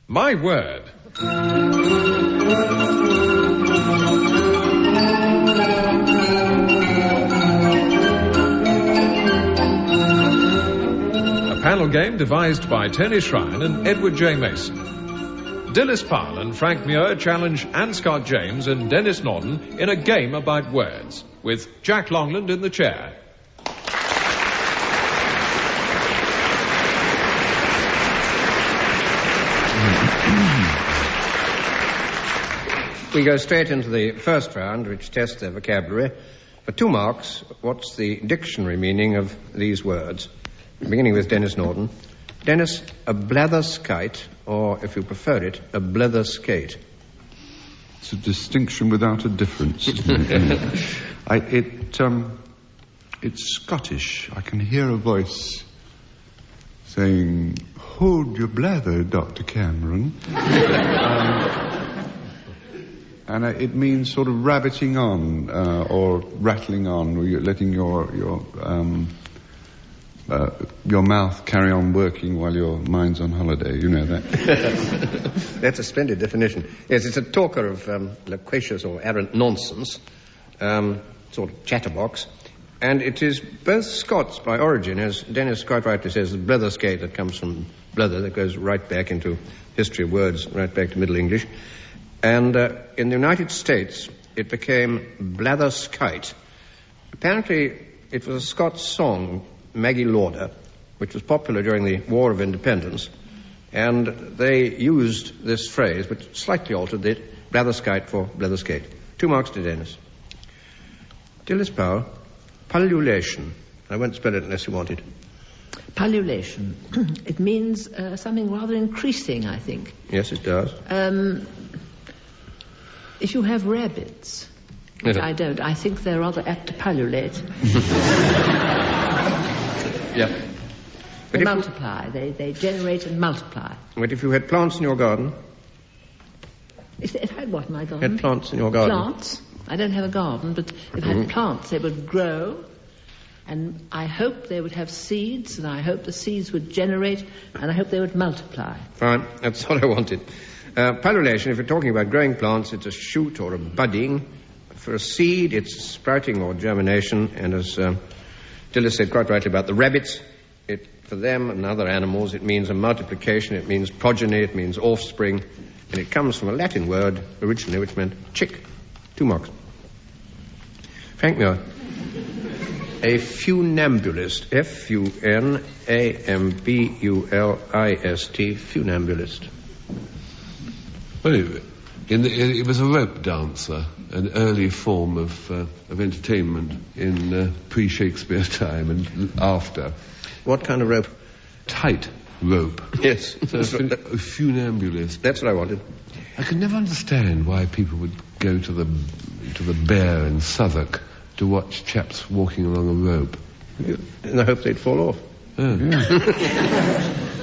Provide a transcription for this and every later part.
My word. A panel game devised by Tony Shrine and Edward J. Mason. Dilys Powell and Frank Muir challenge Anne Scott James and Denis Norden in a game about words, with Jack Longland in the chair. We go straight into the first round, which tests their vocabulary. For 2 marks, what's the dictionary meaning of these words? Beginning with Denis Norden. Denis, a blatherskite, or, if you prefer it, a blatherskite. It's a distinction without a difference, isn't it? It's Scottish. I can hear a voice saying, "Hold your blather, Dr. Cameron." And it means sort of rabbiting on, or rattling on, or you're letting your mouth carry on working while your mind's on holiday. You know that. That's a splendid definition. Yes, it's a talker of loquacious or arrant nonsense, sort of chatterbox. And it is both Scots by origin, as Denis quite rightly says, the blatherskite that comes from blather, that goes right back into history of words, right back to Middle English. And in the United States, it became Blatherskite. Apparently, it was a Scots song, Maggie Lauder, which was popular during the War of Independence. And they used this phrase, but slightly altered it, Blatherskite for Blatherskite. 2 marks to Denis. Dilys Powell, Pullulation. I won't spell it unless you want it. Pullulation. It means something rather increasing, I think. Yes, it does. If you have rabbits, which I don't, I think they're rather apt to pullulate. Yeah. They multiply. They generate and multiply. But if you had plants in your garden... If I had what in my garden? Had plants in your garden. Plants? I don't have a garden, but if I had plants, they would grow, and I hope they would have seeds, and I hope the seeds would generate, and I hope they would multiply. Fine, that's what I wanted. Pullulation, if you're talking about growing plants, it's a shoot or a budding. For a seed, it's sprouting or germination, and as Dilys said quite rightly about the rabbits, for them and other animals, it means a multiplication, it means progeny, it means offspring, and it comes from a Latin word originally which meant chick. 2 marks. Frank Muir. A funambulist. F-U-N-A-M-B-U-L-I-S-T. Funambulist. Well, it was a rope dancer, an early form of entertainment in pre-Shakespeare time and after. What kind of rope? Tight rope. Yes. So a funambulist. That's what I wanted. I could never understand why people would go to the Bear in Southwark to watch chaps walking along a rope. In the hope they'd fall off. Oh.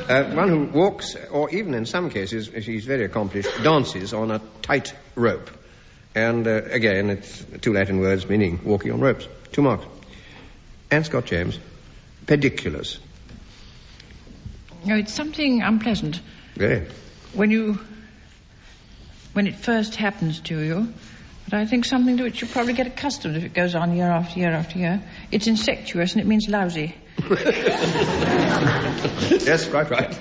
One who walks, or even in some cases, if he's very accomplished, dances on a tight rope. And again, it's 2 Latin words meaning walking on ropes. 2 marks. Anne Scott James. Pediculous. No, it's something unpleasant. Very. When it first happens to you, but I think something to which you probably get accustomed if it goes on year after year after year. It's insectuous and it means lousy. Yes, quite right.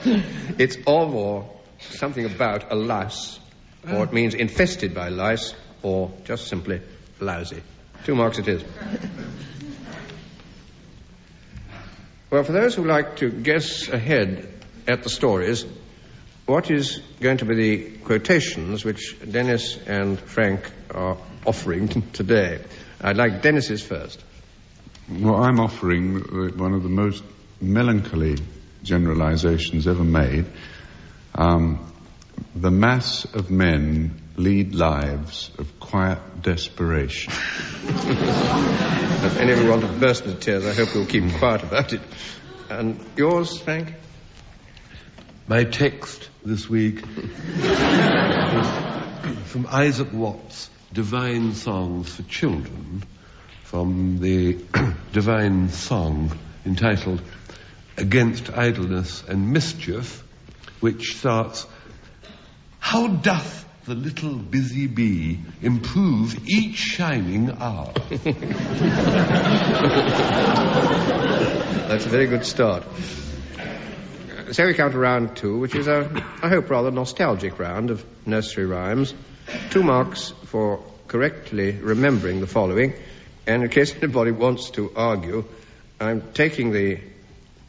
It's of or something about a louse, or it means infested by lice, or just simply lousy. 2 marks it is. Well, for those who like to guess ahead at the stories, what is going to be the quotations which Denis and Frank are offering today? I'd like Denis's first. Well, I'm offering one of the most melancholy generalizations ever made. The mass of men lead lives of quiet desperation. If any of you want to burst into tears, I hope you'll keep quiet about it. And yours, Frank? My text this week from Isaac Watts' Divine Songs for Children, from the Divine Song entitled Against Idleness and Mischief, which starts, How doth the little busy bee improve each shining hour? That's a very good start. So we come to round 2, which is I hope, rather nostalgic round of nursery rhymes. 2 marks for correctly remembering the following. And in case anybody wants to argue, I'm taking the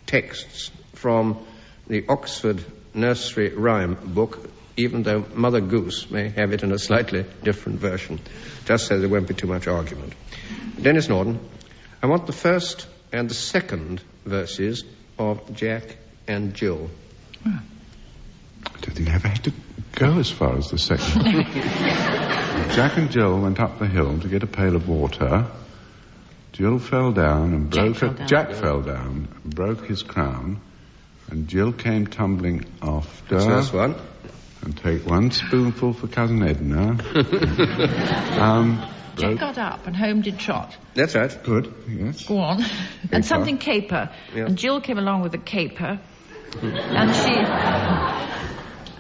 texts from the Oxford Nursery Rhyme book, even though Mother Goose may have it in a slightly different version, just so there won't be too much argument. Denis Norden, I want the first and the second verses of Jack and Jill. I don't think I ever had to go as far as the second. Jack and Jill went up the hill to get a pail of water. Jill fell down and broke Jack fell down and broke his crown, and Jill came tumbling after. That's the first one. And take 1 spoonful for Cousin Edna. Jack got up and home did trot. That's right. Good, yes. Go on. And something caper. Yeah. And Jill came along with a caper.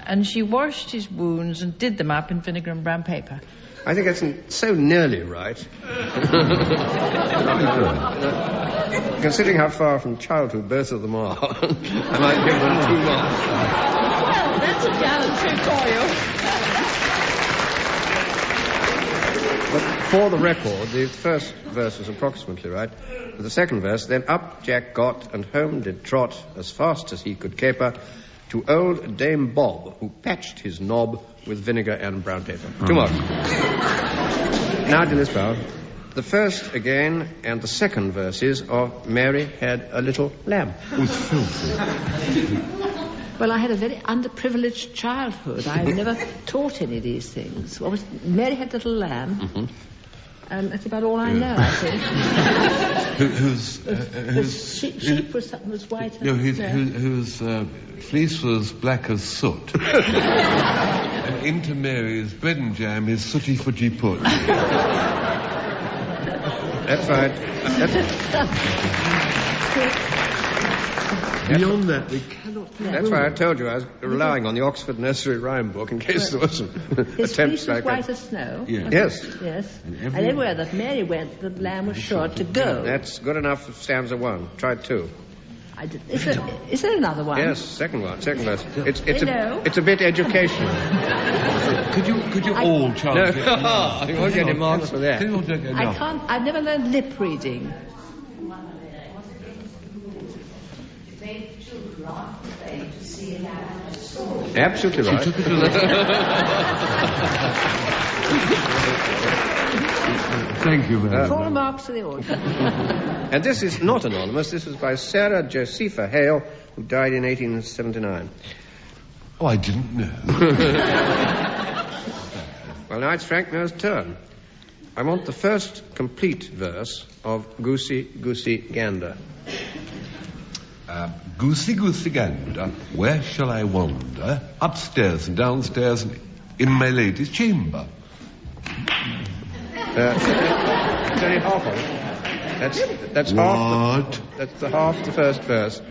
And she washed his wounds and did them up in vinegar and brown paper. I think that's so nearly right. Considering how far from childhood both of them are, I might give them 2 marks. Well, that's a gallantry for you. But for the record, the first verse was approximately right. The second verse, then up Jack got and home did trot as fast as he could caper to old Dame Bob, who patched his knob with vinegar and brown paper. 2 marks. Now, Dilys Powell, the first again and the second verses of Mary Had a Little Lamb. Well, I had a very underprivileged childhood. I never taught any of these things. What was Mary Had a Little Lamb? Mm-hmm. That's about all I know, I think. Whose sheep was something was white. No, whose fleece was black as soot. And into Mary's bread and jam his sooty-footy put. That's right. Beyond that, we cannot... That's why I told you I was relying on the Oxford Nursery Rhyme book in case there was some His attempts fleece was like white that. as snow. Yeah. Yes. Yes. And everywhere that Mary went, the lamb was sure to go. That's good enough for stanza 1. Try 2. Is there another one? Yes, second verse. It's Hello? a bit educational. Could you all chant it? No, you won't get any marks for that. Can you all take it? I can't. I've never learned lip reading. Absolutely right. Thank you very much. 4 marks to the audience. And this is not anonymous. This is by Sarah Josepha Hale, who died in 1879. Oh, I didn't know. Well, now it's Frank Muir's turn. I want the first complete verse of Goosey, Goosey, Gander. Goosey, goosey, gander, where shall I wander? Upstairs and downstairs and in my lady's chamber. It's only half of it. That's half. That's the half the first verse,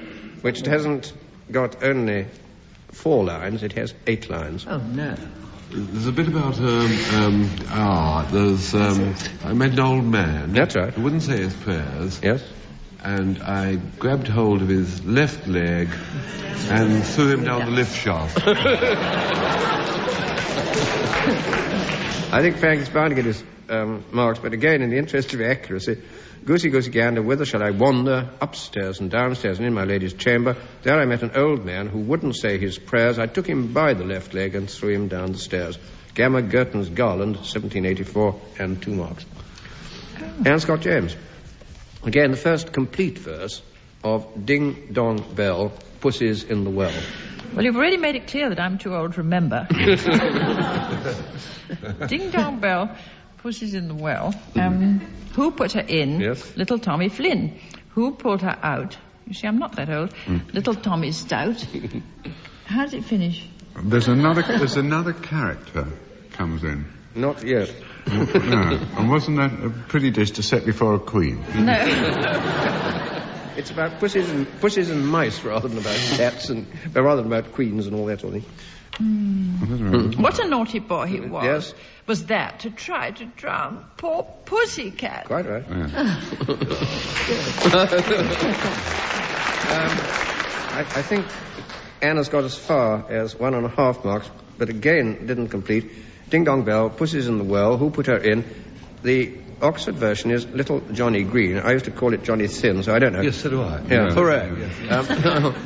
which hasn't got only 4 lines. It has 8 lines. Oh no. There's a bit about, I met an old man. That's right. Who wouldn't say his prayers. Yes. And I grabbed hold of his left leg and threw him down the lift shaft. I think Frank is bound to get his marks, but again, in the interest of accuracy, Goosey, goosey, gander, whither shall I wander? Upstairs and downstairs and in my lady's chamber. There I met an old man who wouldn't say his prayers. I took him by the left leg and threw him down the stairs. Gamma Girton's Garland, 1784, and 2 marks. Anne Scott James. Again, the first complete verse of Ding Dong Bell, Pussies in the Well. Well, you've already made it clear that I'm too old to remember. Ding Dong Bell, Pussies in the Well. Who put her in? Yes. Little Tommy Flynn. Who pulled her out? You see, I'm not that old. Little Tommy Stout. How does it finish? There's another character comes in. Not yet. No. And wasn't that a pretty dish to set before a queen? No. It's about pussies and mice rather than about cats and rather than about queens and all that sort of thing. What What a naughty boy he was. Yes. Was that to try to drown poor pussycat? Quite right. Yeah. I think Anna's got as far as 1.5 marks, but again didn't complete. Ding Dong Bell, Pussy's in the Well, who put her in? The Oxford version is Little Johnny Green. I used to call it Johnny Thin, so I don't know. Yes, so do I. Yeah, Yeah. hooray. Yes.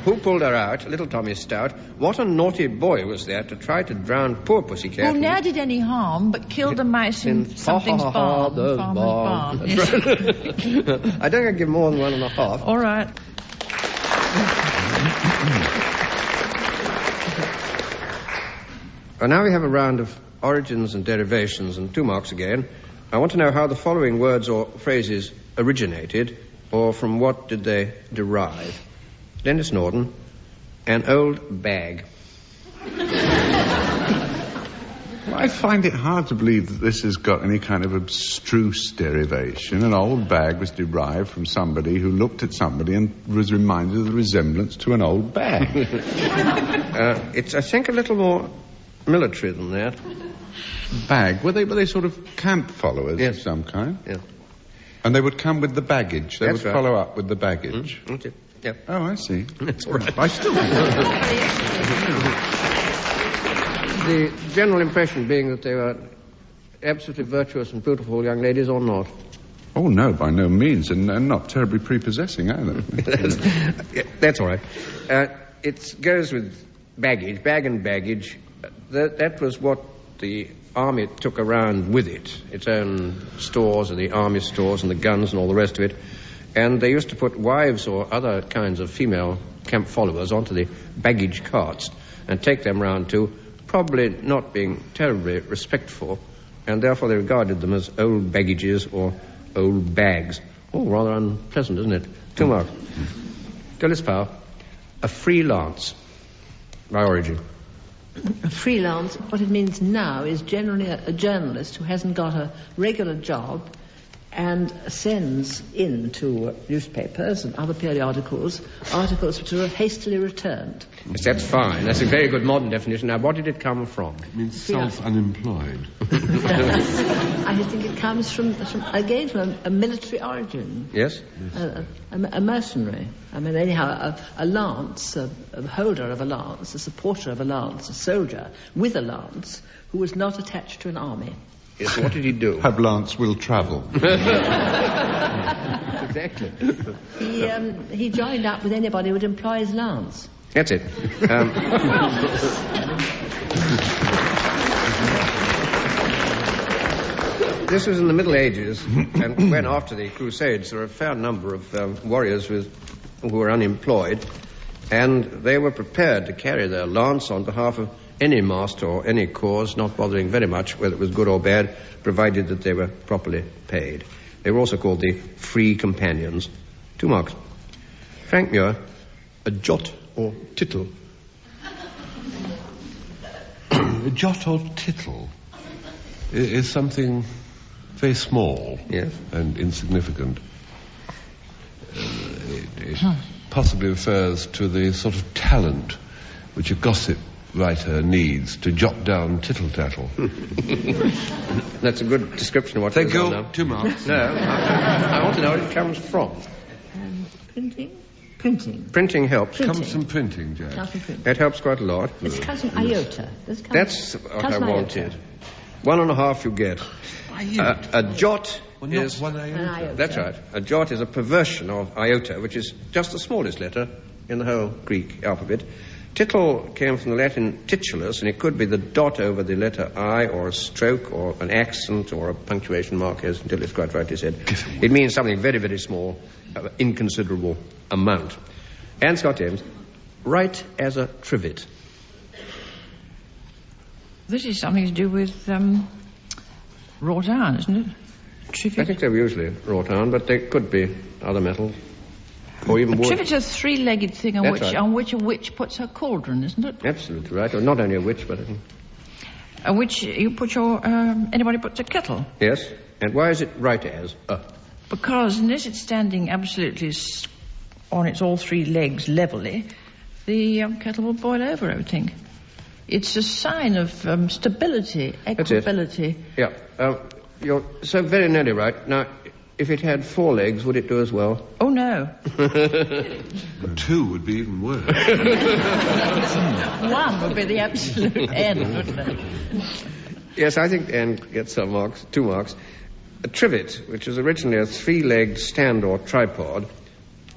Who pulled her out? Little Tommy Stout. What a naughty boy was there to try to drown poor Pussycat. Who ne'er did any harm, but killed the mice in something's barn. the Farmer's barn. barn. Yes. I don't think I'd give more than 1.5. All right. And now we have a round of origins and derivations, and 2 marks again. I want to know how the following words or phrases originated, or from what did they derive. Denis Norden, an old bag. I find it hard to believe that this has got any kind of abstruse derivation. An old bag was derived from somebody who looked at somebody and was reminded of the resemblance to an old bag. It's, I think, a little more military than that. Bag? Were they sort of camp followers Yes. of some kind? Yeah. And they would come with the baggage. They That's would right. follow up with the baggage. Okay. Yeah. Oh, I see. That's all right. I still think The general impression being that they were absolutely virtuous and beautiful young ladies, or not? Oh, no, by no means, and not terribly prepossessing either. Yeah, that's all right. It goes with baggage, bag and baggage. That was what the army took around with it, its own stores and the army stores and the guns and all the rest of it. And they used to put wives or other kinds of female camp followers onto the baggage carts and take them round too, probably not being terribly respectful, and therefore they regarded them as old baggages or old bags. Oh, rather unpleasant, isn't it? 2 marks. Dilys Powell, a freelance by origin. A freelance, what it means now is generally a journalist who hasn't got a regular job and sends in to newspapers and other periodicals articles which are hastily returned. Yes, that's fine. That's a very good modern definition. Now, what did it come from? It means self-unemployed. I think it comes from a military origin. Yes? A mercenary. I mean, anyhow, a lance, a holder of a lance, a supporter of a lance, a soldier with a lance who was not attached to an army. Yes, what did he do? Have Lance will travel. Exactly. He joined up with anybody who would employ his lance. That's it. This was in the Middle Ages, and when after the Crusades, there were a fair number of warriors who were unemployed, and they were prepared to carry their lance on behalf of any master or any cause, not bothering very much whether it was good or bad, provided that they were properly paid. They were also called the free companions. 2 marks. Frank Muir, a jot or tittle. A jot or tittle is something very small Yes. and insignificant. It possibly refers to the sort of talent which a gossip writer needs to jot down tittle-tattle. That's a good description of what Thank goes you. on now. 2 marks. No, I want to know where it comes from. Printing? Printing helps. Comes from printing, Jack. Comes from printing. That helps quite a lot. It comes from iota. That's what I wanted. 1.5 you get. A jot Well, not is... one An iota. iota. That's right. A jot is a perversion of iota, which is just the smallest letter in the whole Greek alphabet. Tittle came from the Latin titulus, and it could be the dot over the letter I, or a stroke, or an accent, or a punctuation mark, as Dilys quite rightly said. It means something very, very small, inconsiderable amount. And Scott James, right as a trivet. This is something to do with wrought iron, isn't it? Trivet. I think they were usually wrought iron, but they could be other metals. Or even wood. Trivet's a three-legged thing on That's which, right. on which a witch puts her cauldron, isn't it? Absolutely right. Or not only a witch, but... On which you put your... anybody puts a kettle. Yes. And why is it right as a? Because unless it's standing absolutely on its all three legs levelly, the kettle will boil over, I would think. It's a sign of stability, equability. Yeah. You're so very nearly right. Now, if it had 4 legs, would it do as well? Oh, no. 2 would be even worse. 1 would be the absolute end, wouldn't it? Yes, I think the end gets 2 marks. A trivet, which is originally a 3-legged stand or tripod,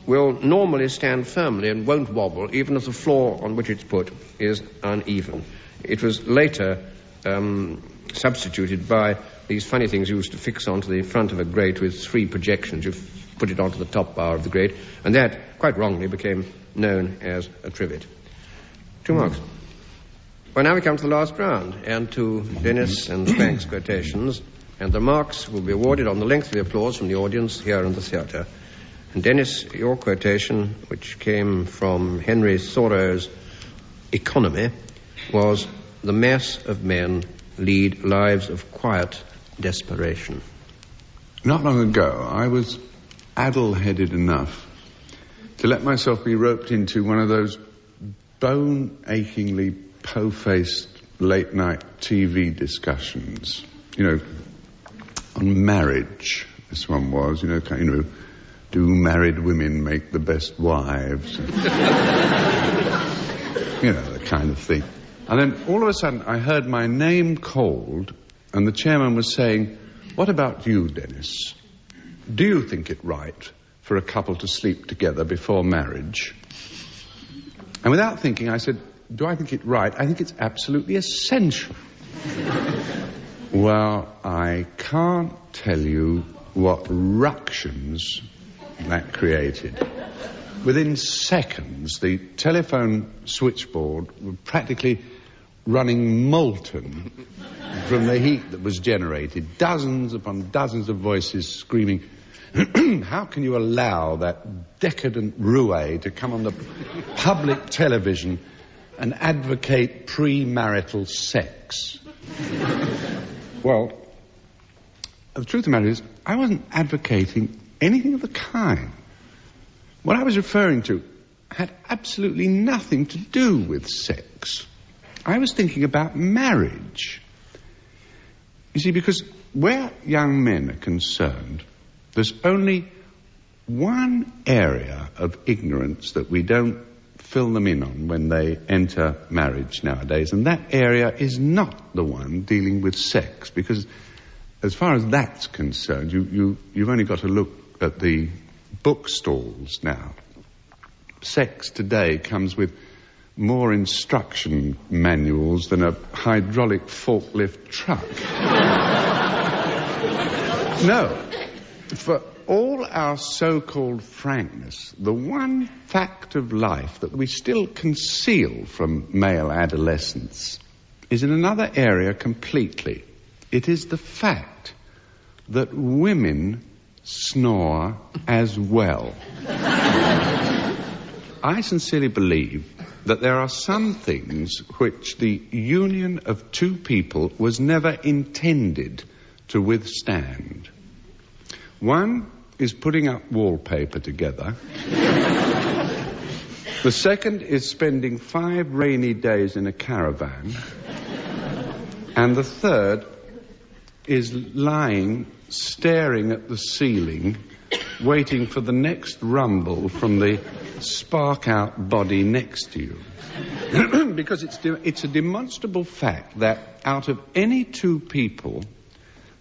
will normally stand firmly and won't wobble, even if the floor on which it's put is uneven. It was later substituted by these funny things used to fix onto the front of a grate with 3 projections. You put it onto the top bar of the grate, and that, quite wrongly, became known as a trivet. 2 marks. Well, now we come to the last round, and to Denis and Frank's quotations, and the marks will be awarded on the length of the applause from the audience here in the theatre. And Denis, your quotation, which came from Henry Thoreau's Economy, was, "The mass of men lead lives of quiet desperation." Not long ago, I was addle-headed enough to let myself be roped into one of those bone-achingly po-faced late-night TV discussions. You know, on marriage, this one was, do married women make the best wives? The kind of thing. And then all of a sudden I heard my name called, and the chairman was saying, "What about you, Denis? Do you think it right for a couple to sleep together before marriage?" And without thinking, I said, "Do I think it right? I think it's absolutely essential." Well, I can't tell you what ructions that created. Within seconds, the telephone switchboard was practically running molten from the heat that was generated. Dozens upon dozens of voices screaming, "How can you allow that decadent roue to come on the public television and advocate premarital sex?" Well, the truth of the matter is, I wasn't advocating anything of the kind. What I was referring to had absolutely nothing to do with sex. I was thinking about marriage. You see, because where young men are concerned, there's only one area of ignorance that we don't fill them in on when they enter marriage nowadays, and that area is not the one dealing with sex, because as far as that's concerned, you've only got to look at the bookstalls now. Sex today comes with more instruction manuals than a hydraulic forklift truck. No, for all our so-called frankness, the one fact of life that we still conceal from male adolescents is in another area completely. It is the fact that women snore as well. I sincerely believe that there are some things which the union of 2 people was never intended to withstand. One is putting up wallpaper together. The second is spending 5 rainy days in a caravan. And the third is lying, staring at the ceiling, waiting for the next rumble from the spark-out body next to you. Because it's a demonstrable fact that out of any 2 people,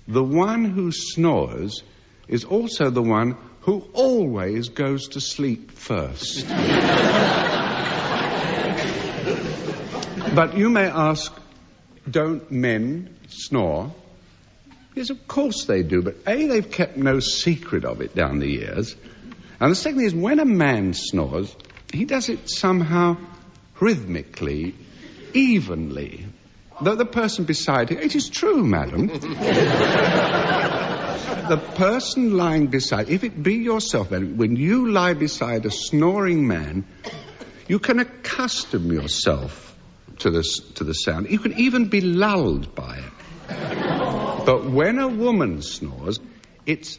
the one who snores is also the one who always goes to sleep first. But you may ask, don't men snore? Yes, of course they do, but A, they've kept no secret of it down the years. And the second thing is, when a man snores, he does it somehow rhythmically, evenly. Though the person beside him, it is true, madam. The person lying beside, if it be yourself, madam, when you lie beside a snoring man, you can accustom yourself to the sound. You can even be lulled by it. But when a woman snores, it's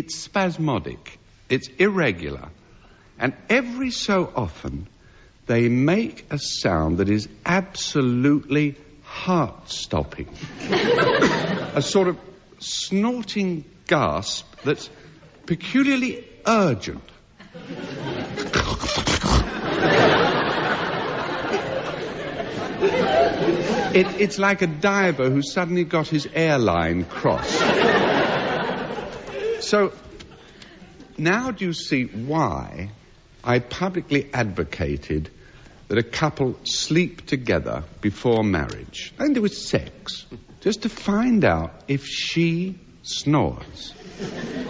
spasmodic, it's irregular, and every so often they make a sound that is absolutely heart-stopping. A sort of snorting gasp that's peculiarly urgent. It's like a diver who suddenly got his airline crossed. So, now do you see why I publicly advocated that a couple sleep together before marriage? And there was sex, just to find out if she snores.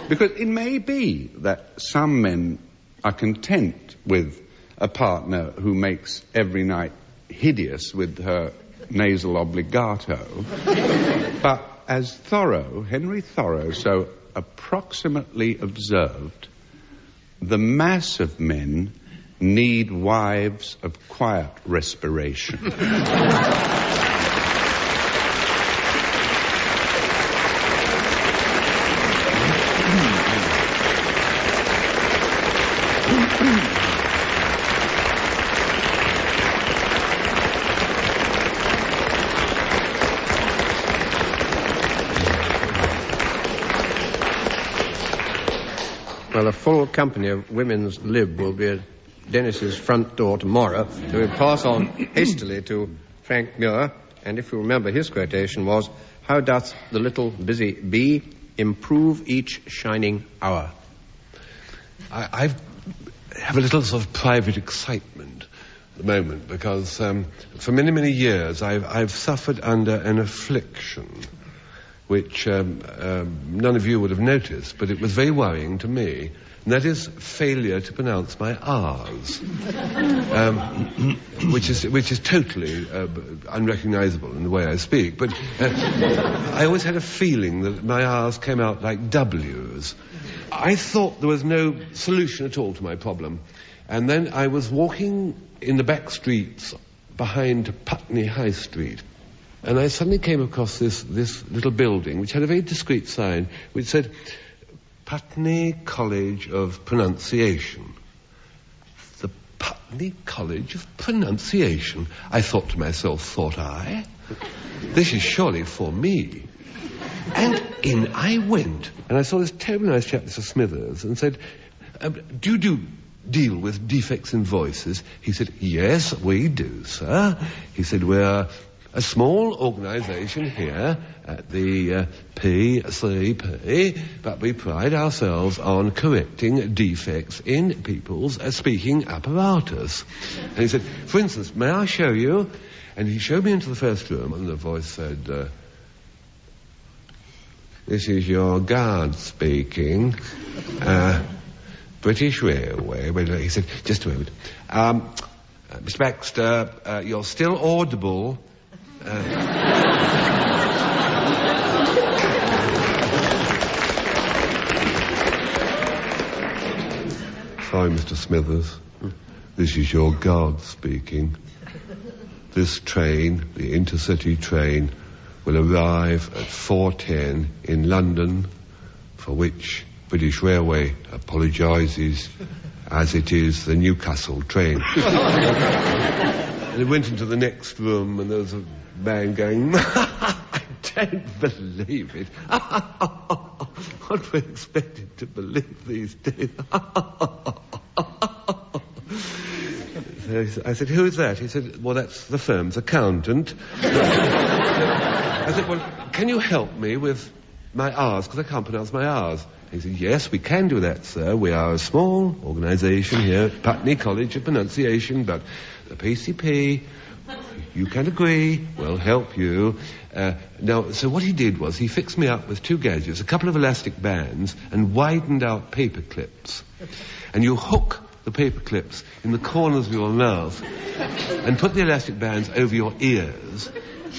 Because it may be that some men are content with a partner who makes every night hideous with her nasal obligato. But as Henry Thoreau so approximately observed, the mass of men need wives of quiet respiration. Well, a full company of women's lib will be at Denis's front door tomorrow, so we'll pass on hastily to Frank Muir, and if you remember, his quotation was, "How doth the little busy bee improve each shining hour?" I have a little sort of private excitement at the moment because for many, many years I've suffered under an affliction which none of you would have noticed, but it was very worrying to me, and that is failure to pronounce my R's, which is totally unrecognisable in the way I speak. But I always had a feeling that my R's came out like W's. I thought there was no solution at all to my problem, and then I was walking in the back streets behind Putney High Street, and I suddenly came across this little building which had a very discreet sign which said Putney College of Pronunciation. The Putney College of Pronunciation. I thought to myself, thought I, this is surely for me. And in I went, and I saw this terribly nice chap, Mr. Smithers, and said, do you deal with defects in voices? He said, yes, we do, sir. He said, we're a small organisation here at the PCP, but we pride ourselves on correcting defects in people's speaking apparatus. And he said, for instance, may I show you? And he showed me into the first room, and the voice said, this is your guard speaking. British Railway. Well, he said, just a moment. Mr. Baxter, you're still audible. Sorry, Mr. Smithers. This is your guard speaking. This train, the intercity train, will arrive at 4:10 in London, for which British Railway apologises, as it is the Newcastle train. And he went into the next room, and there was a man going, I don't believe it. What we expected to believe these days. So I said, who is that? He said, well, that's the firm's accountant. I said, well, can you help me with my R's, because I can't pronounce my R's. He said, yes, we can do that, sir. We are a small organisation here at Putney College of Pronunciation, but the PCP, you can agree, will help you. Now, so what he did was he fixed me up with two gadgets, a couple of elastic bands, and widened out paper clips. And you hook the paper clips in the corners of your mouth and put the elastic bands over your ears,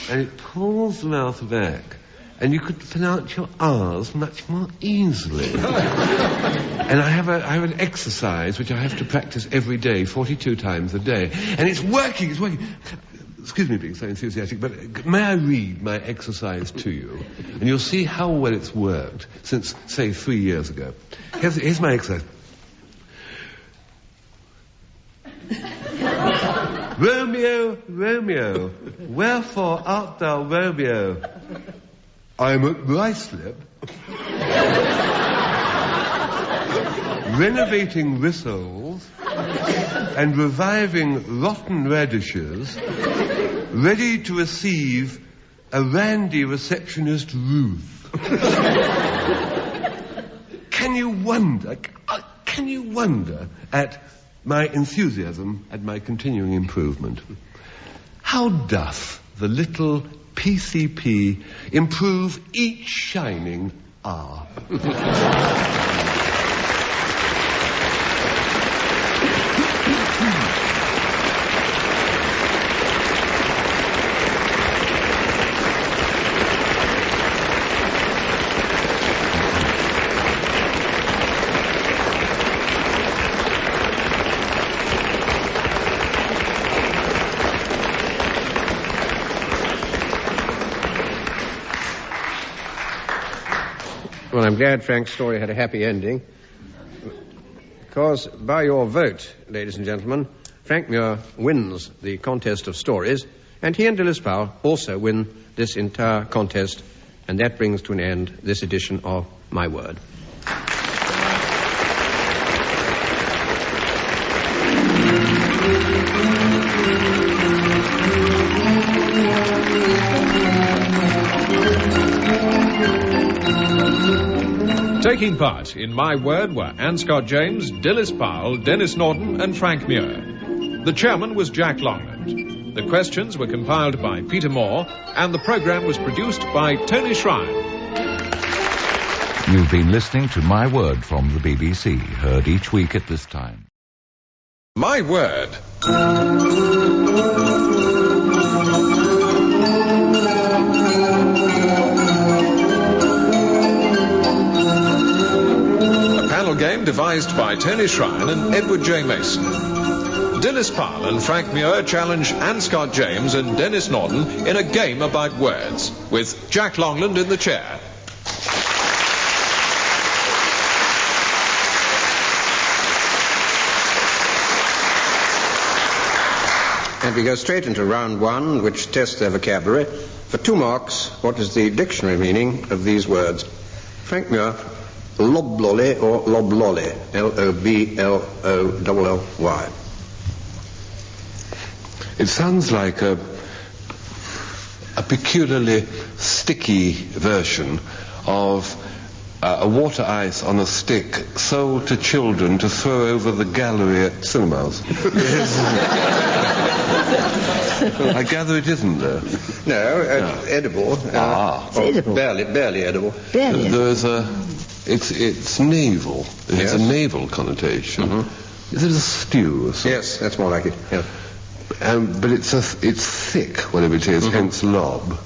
and it pulls the mouth back. And you could pronounce your R's much more easily. And I have an exercise which I have to practice every day, 42 times a day. And it's working. Excuse me being so enthusiastic, but may I read my exercise to you? And you'll see how well it's worked since, say, 3 years ago. Here's my exercise. Romeo, Romeo, wherefore art thou Romeo? I'm at Ruislip, renovating rissoles and reviving rotten radishes, ready to receive a randy receptionist Ruth. Can you wonder at my enthusiasm, at my continuing improvement? How doth the little PCP improve each shining hour? Well, I'm glad Frank's story had a happy ending, because by your vote, ladies and gentlemen, Frank Muir wins the contest of stories, and he and Dilys Powell also win this entire contest, and that brings to an end this edition of My Word. Taking part in My Word were Anne Scott James, Dilys Powell, Denis Norden and Frank Muir. The chairman was Jack Longland. The questions were compiled by Peter Moore, and the programme was produced by Tony Shrine. You've been listening to My Word from the BBC, heard each week at this time. My Word. Game devised by Tony Shrine and Edward J. Mason. Dilys Powell and Frank Muir challenge Anne Scott James and Denis Norden in a game about words, with Jack Longland in the chair. And we go straight into round one, which tests their vocabulary. For 2 marks, what is the dictionary meaning of these words? Frank Muir, Loblolly or Loblolly, L-O-B-L-O-L-L-Y. It sounds like a peculiarly sticky version of a water ice on a stick sold to children to throw over the gallery at cinemas. I gather it isn't, though. No, edible. It's edible. Barely edible. Barely. There's it's naval. It has a naval connotation. Mm-hmm. Is it a stew or something? Yes, that's more like it. Yeah. But it's thick, whatever it is, hence lob.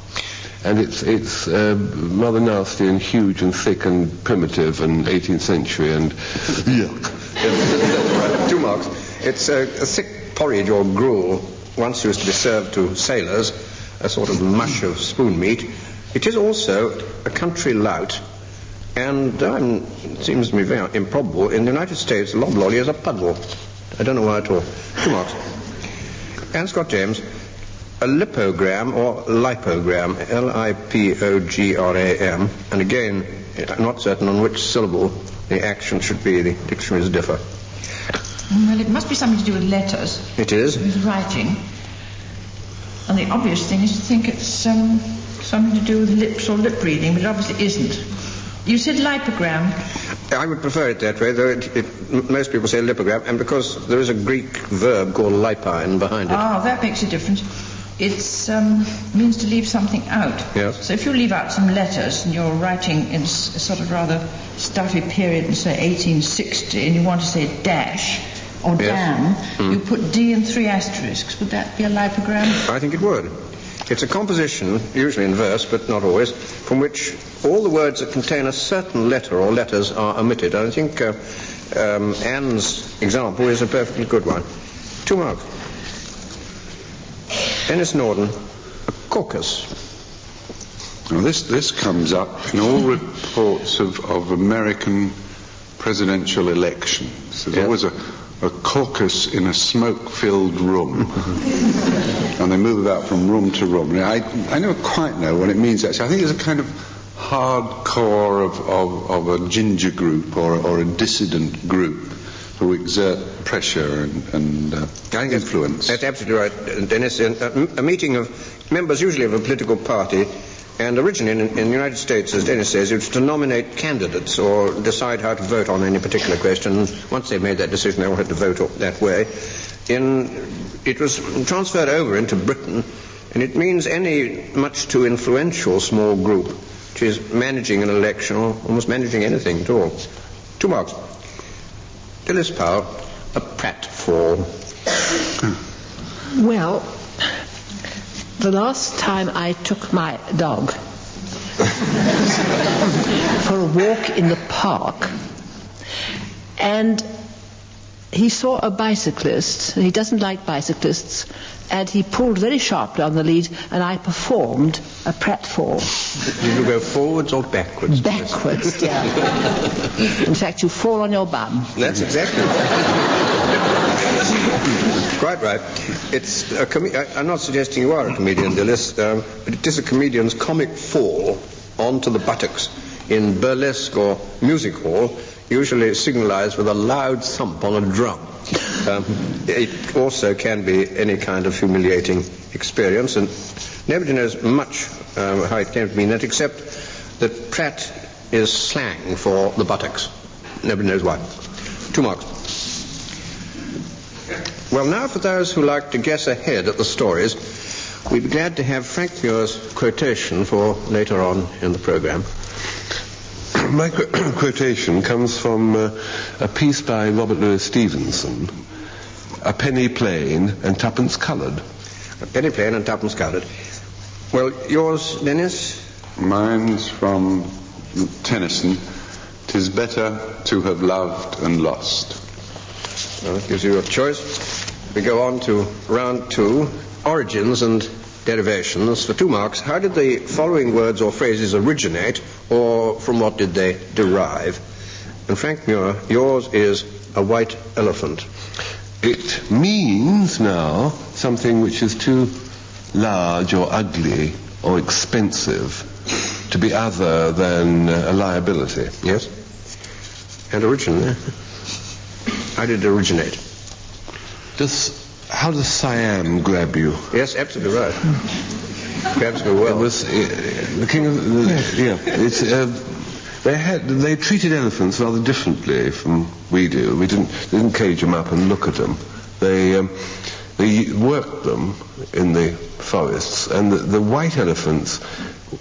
And it's rather nasty and huge and thick and primitive and 18th century and yuck. 2 marks. It's a thick porridge or gruel, once used to be served to sailors, a sort of mush of spoon meat. It is also a country lout, and it seems to me very improbable. In the United States, Loblolly is a puddle. I don't know why at all. 2 marks. Anne Scott James, a lipogram or lipogram, L-I-P-O-G-R-A-M, and again, I'm not certain on which syllable the action should be. The dictionaries differ. Well, it must be something to do with letters. It is? With writing. And the obvious thing is to think it's something to do with lips or lip reading, but it obviously isn't. You said lipogram. I would prefer it that way, though most people say lipogram, and because there is a Greek verb called lipine behind it. Ah, that makes a difference. It means to leave something out. Yes. So if you leave out some letters and you're writing in a sort of rather stuffy period in, say, 1860, and you want to say dash or damn, you put D and 3 asterisks. Would that be a lipogram? I think it would. It's a composition, usually in verse, but not always, from which all the words that contain a certain letter or letters are omitted. I think Anne's example is a perfectly good one. 2 marks. Denis Norden, a caucus. Well, this comes up in all reports of American presidential elections. There's always a a caucus in a smoke-filled room. And they move about from room to room. Now, I never quite know what it means, actually. I think it's a kind of hardcore of a ginger group or a dissident group who exert pressure and influence. That's absolutely right, Dennis. A meeting of members, usually of a political party, and originally in the United States, as Dennis says, it's to nominate candidates or decide how to vote on any particular question. Once they've made that decision, they all had to vote that way. It was transferred over into Britain, and it means any much too influential small group which is managing an election or almost managing anything at all. 2 marks. Dilys Powell, a pratfall. Well, the last time I took my dog for a walk in the park, and he saw a bicyclist. He doesn't like bicyclists, and he pulled very sharply on the lead, and I performed a pratfall. Did you go forwards or backwards? Backwards, yeah. In fact, you fall on your bum. That's exactly quite right. It's I'm not suggesting you are a comedian, Dilys, but it is a comedian's comic fall onto the buttocks in burlesque or music hall, usually signalized with a loud thump on a drum. It also can be any kind of humiliating experience, and nobody knows much how it came to mean that, except that prat is slang for the buttocks. Nobody knows why. 2 marks. Well, now for those who like to guess ahead at the stories, we'd be glad to have Frank Muir's quotation for later on in the programme. My quotation comes from a piece by Robert Louis Stevenson, A Penny Plain and Twopence Coloured. A penny plain and twopence coloured. Well, yours, Dennis? Mine's from Tennyson. 'Tis better to have loved and lost. Well, that gives you a choice. We go on to round 2, origins and derivations. For 2 marks, how did the following words or phrases originate, or from what did they derive? And Frank Muir, yours is a white elephant. It means now something which is too large or ugly or expensive to be other than a liability. Yes? And origin, how did it originate? How does Siam grab you? Yes, absolutely right. Grabs me well. It was the king of It's they treated elephants rather differently from we do. We didn't cage them up and look at them. They worked them in the forests, and the white elephants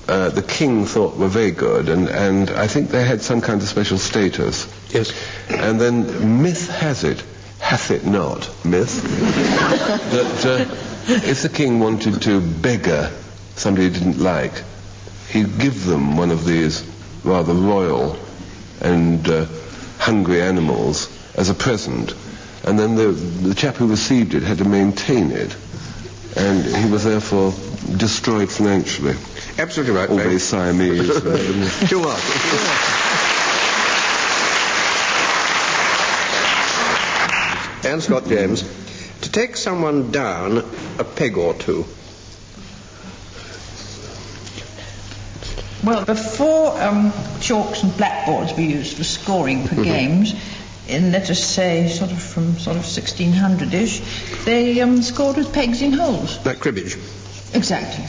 the king thought were very good, and I think they had some kind of special status. Yes. And then myth has it, hath it not, myth, that if the king wanted to beggar somebody he didn't like, he'd give them one of these rather royal and hungry animals as a present, and then the chap who received it had to maintain it, and he was therefore destroyed financially. Absolutely right. All very Siamese. 2 marks. And Scott James, to take someone down a peg or 2. Well, before chalks and blackboards were used for scoring for games, in, let us say, from 1600-ish, they scored with pegs in holes. Like cribbage. Exactly.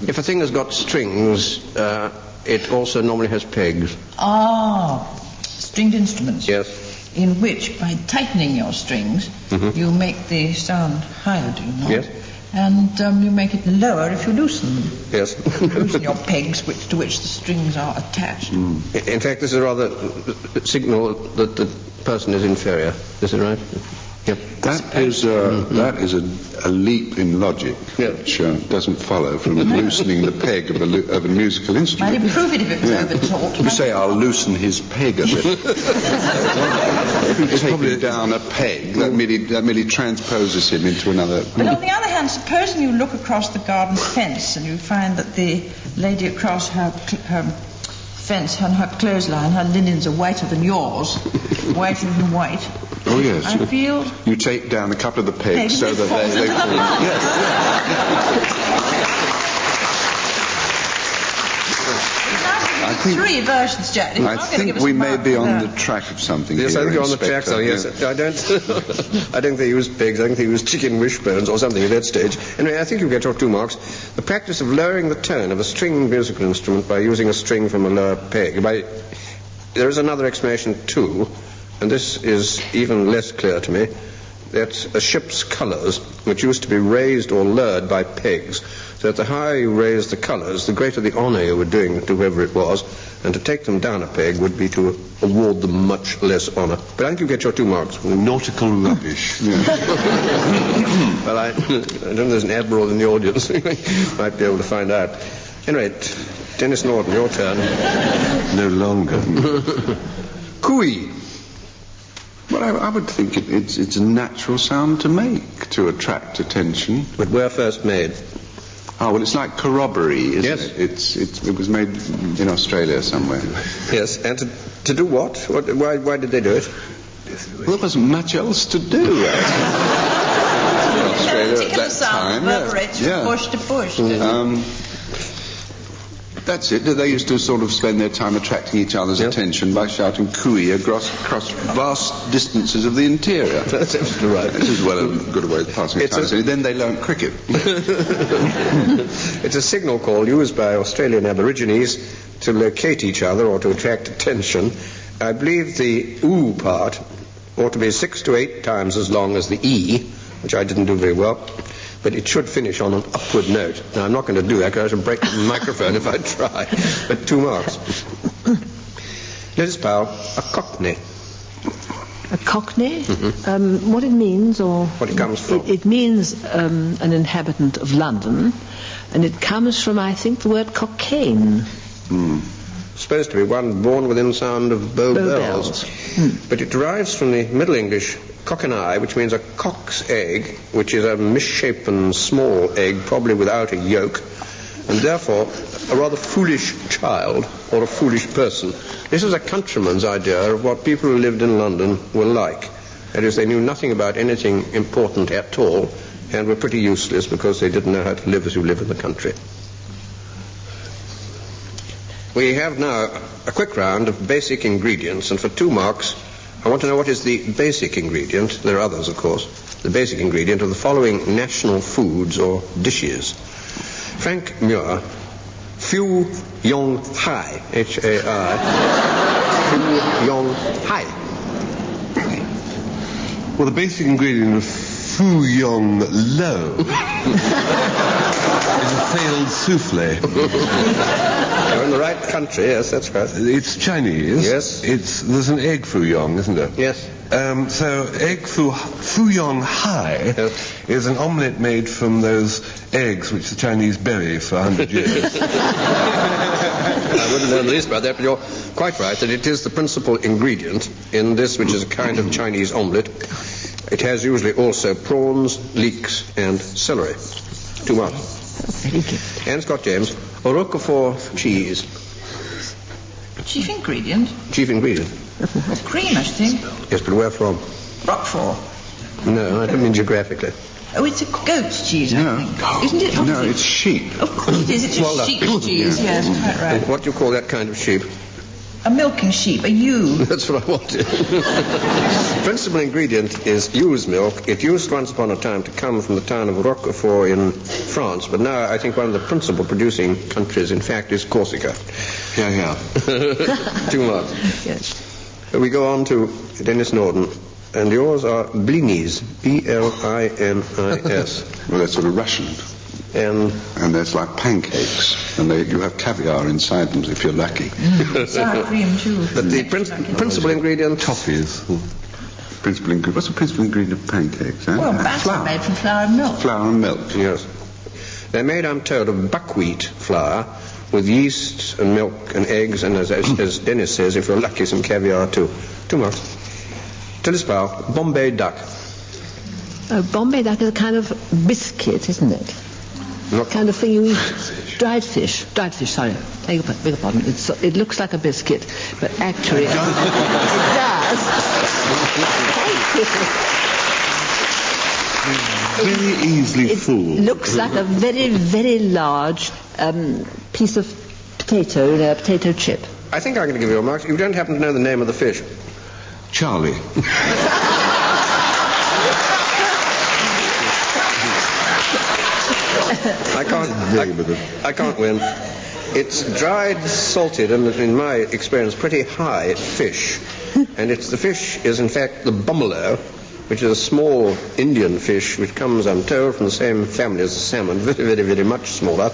If a thing has got strings, it also normally has pegs. Ah, stringed instruments. Yes. In which, by tightening your strings, you make the sound higher, do you not? Yes. And you make it lower if you loosen them. Yes. Loosen your pegs to which the strings are attached. In fact, this is rather a signal that the person is inferior. Is it right? Yep. That is a leap in logic, which doesn't follow from loosening the peg of a musical instrument. I'd improve it if it was overtaught. You say, I'll loosen his peg a bit. If you take him down a peg, that merely transposes him into another... But on the other hand, supposing you look across the garden fence and you find that the lady across her fence on her clothesline. Her linens are whiter than yours, whiter than white. Oh, yes. I feel... You take down a couple of the pegs so that they into the mud. I think, 3 versions, Jack. I think we may be on the track of something. Yes, here, I think you're on the track. So yes, I don't think they used pigs. I think they used chicken wishbones or something at that stage. Anyway, I think you get your 2 marks. The practice of lowering the tone of a string musical instrument by using a string from a lower peg. There is another explanation too, and this is even less clear to me. That's a ship's colours, which used to be raised or lowered by pegs, so that the higher you raised the colours, the greater the honour you were doing to whoever it was, and to take them down a peg would be to award them much less honour. But I think you get your 2 marks. Nautical rubbish. Well, I don't know there's an admiral in the audience. You might be able to find out. Anyway, Denis Norden, your turn. No longer. Coo-ee. Well, I would think it's a natural sound to make to attract attention. But where first made? Oh, well, it's like corroboree, isn't Yes. it? It was made in Australia somewhere. Yes, and to do what? Why did they do it? Well, there wasn't much else to do. In Australia at that time. Reverberates from bush to bush. That's it. They used to sort of spend their time attracting each other's attention by shouting coo-ee across vast distances of the interior. That's absolutely right. This is well a good way of passing time. So then they learnt cricket. It's a signal call used by Australian Aborigines to locate each other or to attract attention. I believe the oo part ought to be 6 to 8 times as long as the e, which I didn't do very well. But it should finish on an upward note. Now, I'm not going to do that because I should break the microphone if I try. But 2 marks. Mrs. Powell, a Cockney. A Cockney? What it means, or... What it comes from. It means an inhabitant of London, and it comes from, I think, the word cockane. Supposed to be one born within sound of bow bells. But it derives from the Middle English cockney, which means a cock's egg, which is a misshapen small egg, probably without a yolk, and therefore a rather foolish child or a foolish person. This is a countryman's idea of what people who lived in London were like. That is, they knew nothing about anything important at all and were pretty useless because they didn't know how to live as you live in the country. We have now a quick round of basic ingredients, and for 2 marks, I want to know what is the basic ingredient, there are others of course, the basic ingredient of the following national foods or dishes. Frank Muir, Phu Yong Hai, H-A-I, Phu Yong Hai. Well, the basic ingredient of Phu Yong Lo is a failed souffle. You're in the right country, yes, that's right. It's Chinese. Yes. There's an egg Phu Yong, isn't there? Yes. So egg Phu Yong Hai is an omelette made from those eggs which the Chinese bury for 100 years. I wouldn't know the least about that, but you're quite right that it is the principal ingredient in this, which is a kind of Chinese omelette. It has usually also prawns, leeks, and celery. 2 marks. Very good. And Scott James, Roquefort cheese. Chief ingredient? Chief ingredient. Cream, I should think. Yes, but where from? Roquefort. No, I don't mean geographically. Oh, it's a goat's cheese, I think. Isn't it? No, it's sheep. Of course it is. It's just sheep's cheese. Yes, quite right. What do you call that kind of sheep? A milking sheep, a ewe. That's what I wanted. Principal ingredient is ewe's milk. It used once upon a time to come from the town of Roquefort in France, but now I think one of the principal producing countries, in fact, is Corsica. Yeah. 2 marks. Yes. We go on to Denis Norden, and yours are blinis, B-L-I-N-I-S. Well, they're sort of Russian. And there's like pancakes, and you have caviar inside them if you're lucky. Sour cream, too. but the principal ingredient... Toffees. What's the principal ingredient of pancakes? Well, batter made from flour and milk. Flour and milk. Yes. They're made, I'm told, of buckwheat flour with yeast and milk and eggs, and as Denis says, if you're lucky, some caviar too. 2 marks. Dilys Powell, Bombay duck. Bombay duck is a kind of biscuit, isn't it? kind of thing you eat. Dried fish, sorry. Beg your pardon. It looks like a biscuit, but actually it does. Very easily fooled. It looks like a very, very large piece of potato, a potato chip. I think I'm going to give you a mark. You don't happen to know the name of the fish. Charlie. I can't win. It's dried, salted, and in my experience, pretty high fish. And the fish is in fact the bummelo, which is a small Indian fish which comes, I'm told, from the same family as the salmon, very, very, very much smaller.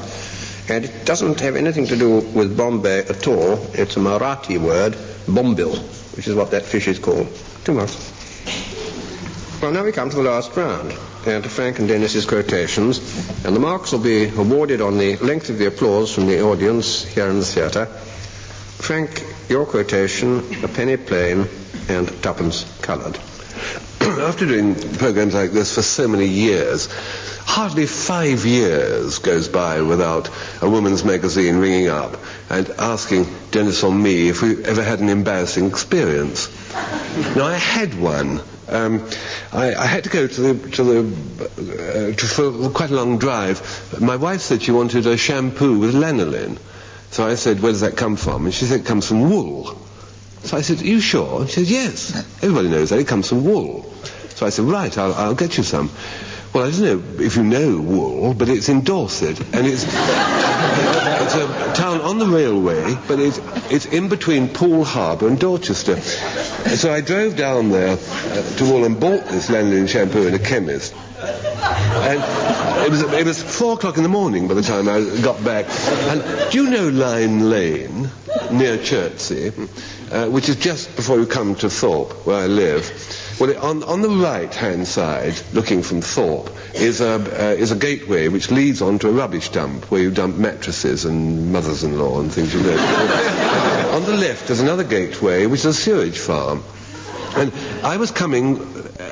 And it doesn't have anything to do with Bombay at all. It's a Marathi word, bombil, which is what that fish is called. 2 marks. Well, now we come to the last round, and to Frank and Denis's quotations, and the marks will be awarded on the length of the applause from the audience here in the theatre. Frank, your quotation, a penny plain and twopence coloured. After doing programs like this for so many years, hardly 5 years goes by without a woman's magazine ringing up and asking Denis or me if we ever had an embarrassing experience. Now, I had one. I had to go for quite a long drive. My wife said she wanted a shampoo with lanolin. So I said, where does that come from? And she said, it comes from wool. So I said, are you sure? And she said, yes. Everybody knows that. It comes from wool. So I said, right, I'll get you some. Well, I don't know if you know wool, but it's in Dorset, and it's a town on the railway, but it's in between Poole Harbour and Dorchester. So I drove down there to Wool and bought this lanolin shampoo in a chemist. And it was 4 o'clock in the morning by the time I got back. And do you know Lyne Lane, near Chertsey, which is just before you come to Thorpe, where I live? Well, on the right-hand side, looking from Thorpe, is a gateway which leads onto a rubbish dump where you dump mattresses and mothers-in-law and things like that. On the left, there's another gateway which is a sewage farm. And I was coming,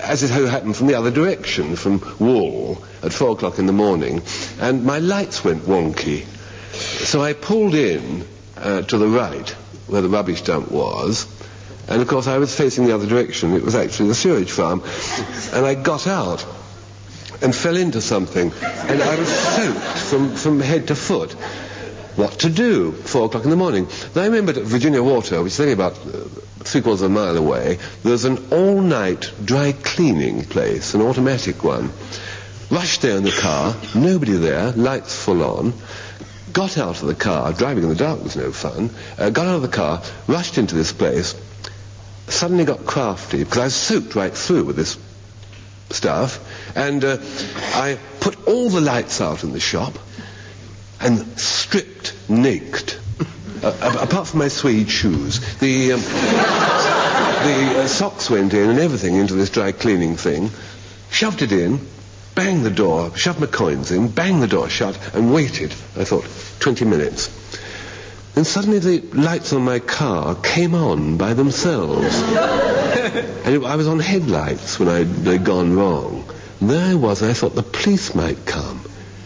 as it happened, from the other direction, from Wool, at 4 o'clock in the morning, and my lights went wonky. So I pulled in to the right, where the rubbish dump was, and of course I was facing the other direction. It was actually the sewage farm. And I got out and fell into something, and I was soaked from head to foot. What to do? 4 o'clock in the morning. Then I remembered at Virginia Water, which is only about 3/4 of a mile away, there's an all-night dry cleaning place, an automatic one. Rushed there in the car, nobody there, lights full on. Got out of the car, driving in the dark was no fun. Got out of the car, rushed into this place, suddenly got crafty, because I was soaked right through with this stuff, and I put all the lights out in the shop, and stripped naked, apart from my suede shoes. The socks went in and everything into this dry cleaning thing, shoved it in, banged the door, shoved my coins in, banged the door shut, and waited, I thought, 20 minutes. Then suddenly the lights on my car came on by themselves. And I was on headlights when they'd gone wrong. And there I was, and I thought the police might come.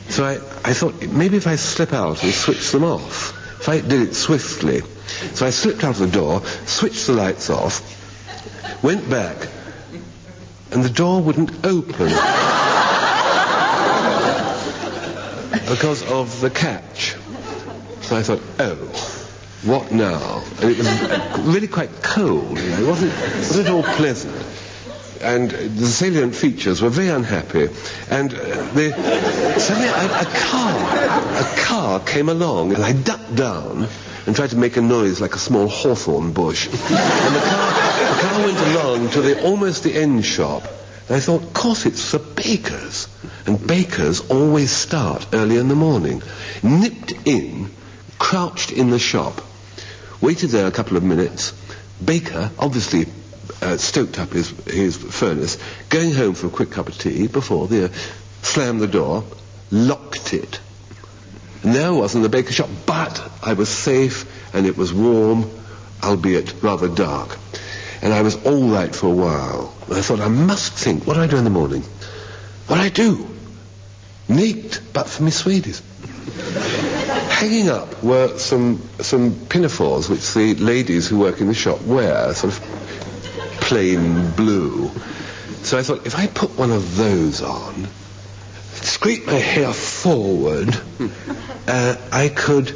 So I thought, maybe if I slip out and switch them off, if I did it swiftly. So I slipped out of the door, switched the lights off, went back, and the door wouldn't open. Because of the catch. So I thought, oh, what now? And it was really quite cold, you know, it wasn't at all pleasant. And the salient features were very unhappy. And suddenly a car came along, and I ducked down and tried to make a noise like a small hawthorn bush. And the car went along to almost the end shop. And I thought, of course it's the bakers. And bakers always start early in the morning. Nipped in, crouched in the shop, waited there a couple of minutes. Baker, obviously stoked up his furnace, going home for a quick cup of tea before they slammed the door, locked it. And there I was in the baker shop, but I was safe and it was warm, albeit rather dark. And I was all right for a while. And I thought, I must think, what do I do in the morning? What do I do? Neat, but for me Swedes. Hanging up were some pinafores which the ladies who work in the shop wear, sort of plain blue. So I thought, if I put one of those on, scrape my hair forward, I could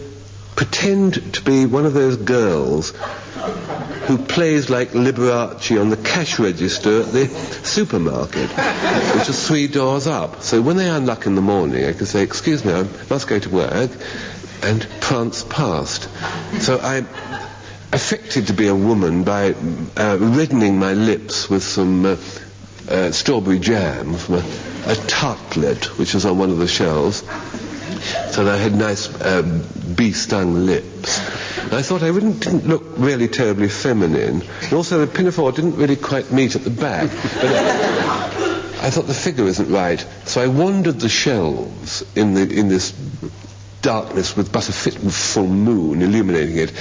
pretend to be one of those girls who plays like Liberace on the cash register at the supermarket, which is 3 doors up. So when they unlock in the morning, I can say, excuse me, I must go to work, and prance past. So I affected to be a woman by reddening my lips with some strawberry jam from a tartlet, which was on one of the shelves. So that I had nice bee-stung lips. And I thought I didn't look really terribly feminine. And also the pinafore didn't really quite meet at the back. But I thought the figure isn't right. So I wandered the shelves in this darkness with but a fitful moon illuminating it.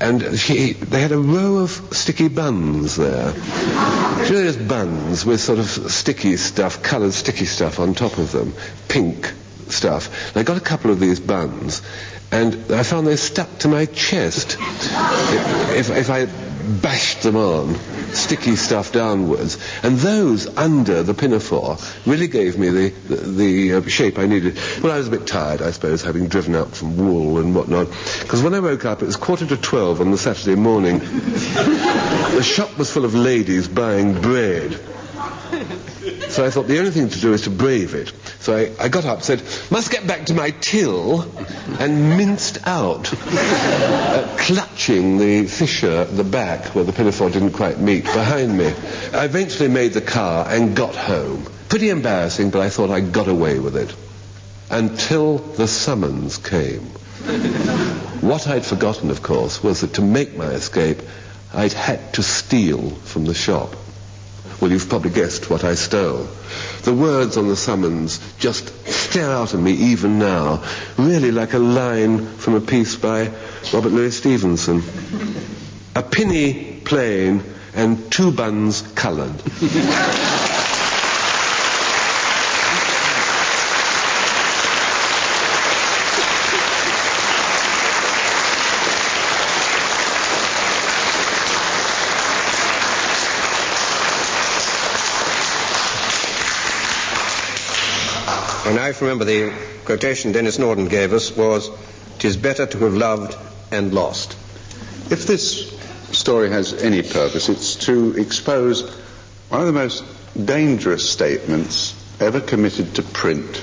And they had a row of sticky buns there. You know those buns with sort of sticky stuff, coloured sticky stuff on top of them, pink stuff. And I got a couple of these buns, and I found they stuck to my chest. If I bashed them on, sticky stuff downwards, and those under the pinafore really gave me the shape I needed. Well, I was a bit tired, I suppose, having driven up from wool and whatnot, because when I woke up it was 11:45 on the Saturday morning. The shop was full of ladies buying bread. So I thought the only thing to do is to brave it. So I got up, said, must get back to my till, and minced out, clutching the fissure at the back where the pinafore didn't quite meet behind me. I eventually made the car and got home. Pretty embarrassing, but I thought I got away with it. Until the summons came. What I'd forgotten, of course, was that to make my escape, I'd had to steal from the shop. Well, you've probably guessed what I stole. The words on the summons just stare out at me even now, really like a line from a piece by Robert Louis Stevenson. A penny plain and 2 buns coloured. And I remember the quotation Denis Norden gave us was, "'Tis better to have loved and lost." If this story has any purpose, it's to expose one of the most dangerous statements ever committed to print.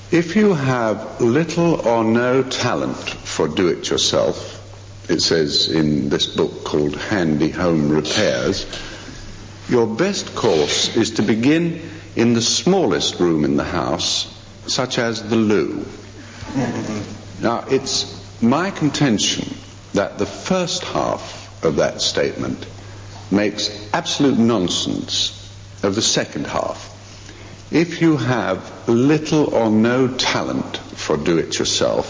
If you have little or no talent for do-it-yourself, it says in this book called Handy Home Repairs, your best course is to begin in the smallest room in the house, such as the loo. Now, it's my contention that the first half of that statement makes absolute nonsense of the second half. If you have little or no talent for do-it-yourself,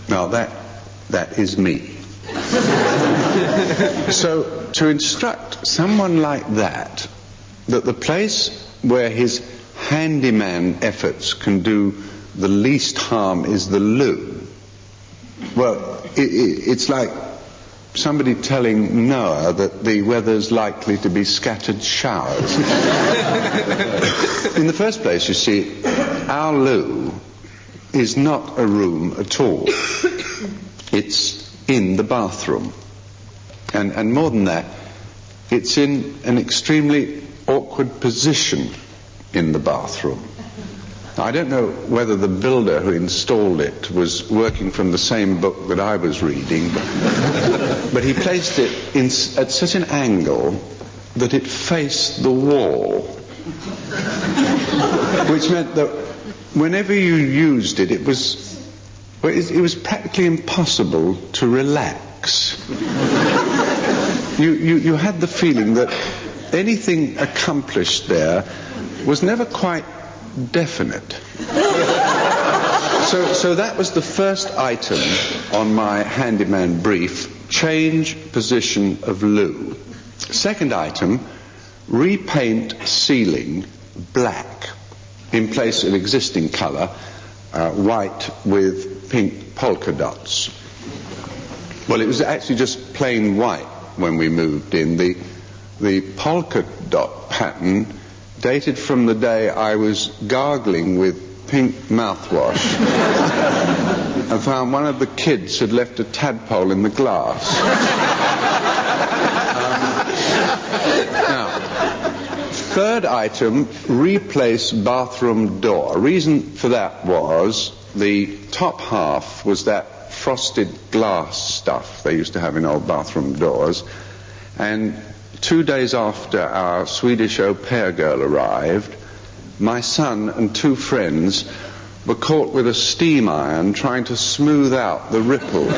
now that is me. So, to instruct someone like that the place where his handyman efforts can do the least harm is the loo, well, it's like somebody telling Noah that the weather's likely to be scattered showers. In the first place, you see, our loo is not a room at all. It's in the bathroom. And more than that, it's in an extremely awkward position in the bathroom. Now, I don't know whether the builder who installed it was working from the same book that I was reading, but he placed it at such an angle that it faced the wall, which meant that whenever you used it, it was practically impossible to relax. You had the feeling that anything accomplished there was never quite definite. So that was the first item on my handyman brief, change position of loo. Second item, repaint ceiling black. in place of existing colour, white with pink polka dots. Well, it was actually just plain white when we moved in. The polka dot pattern dated from the day I was gargling with pink mouthwash and found one of the kids had left a tadpole in the glass. Now, third item, replace bathroom door. Reason for that was the top half was that frosted glass stuff they used to have in old bathroom doors, and 2 days after our Swedish au pair girl arrived, my son and 2 friends were caught with a steam iron trying to smooth out the ripples.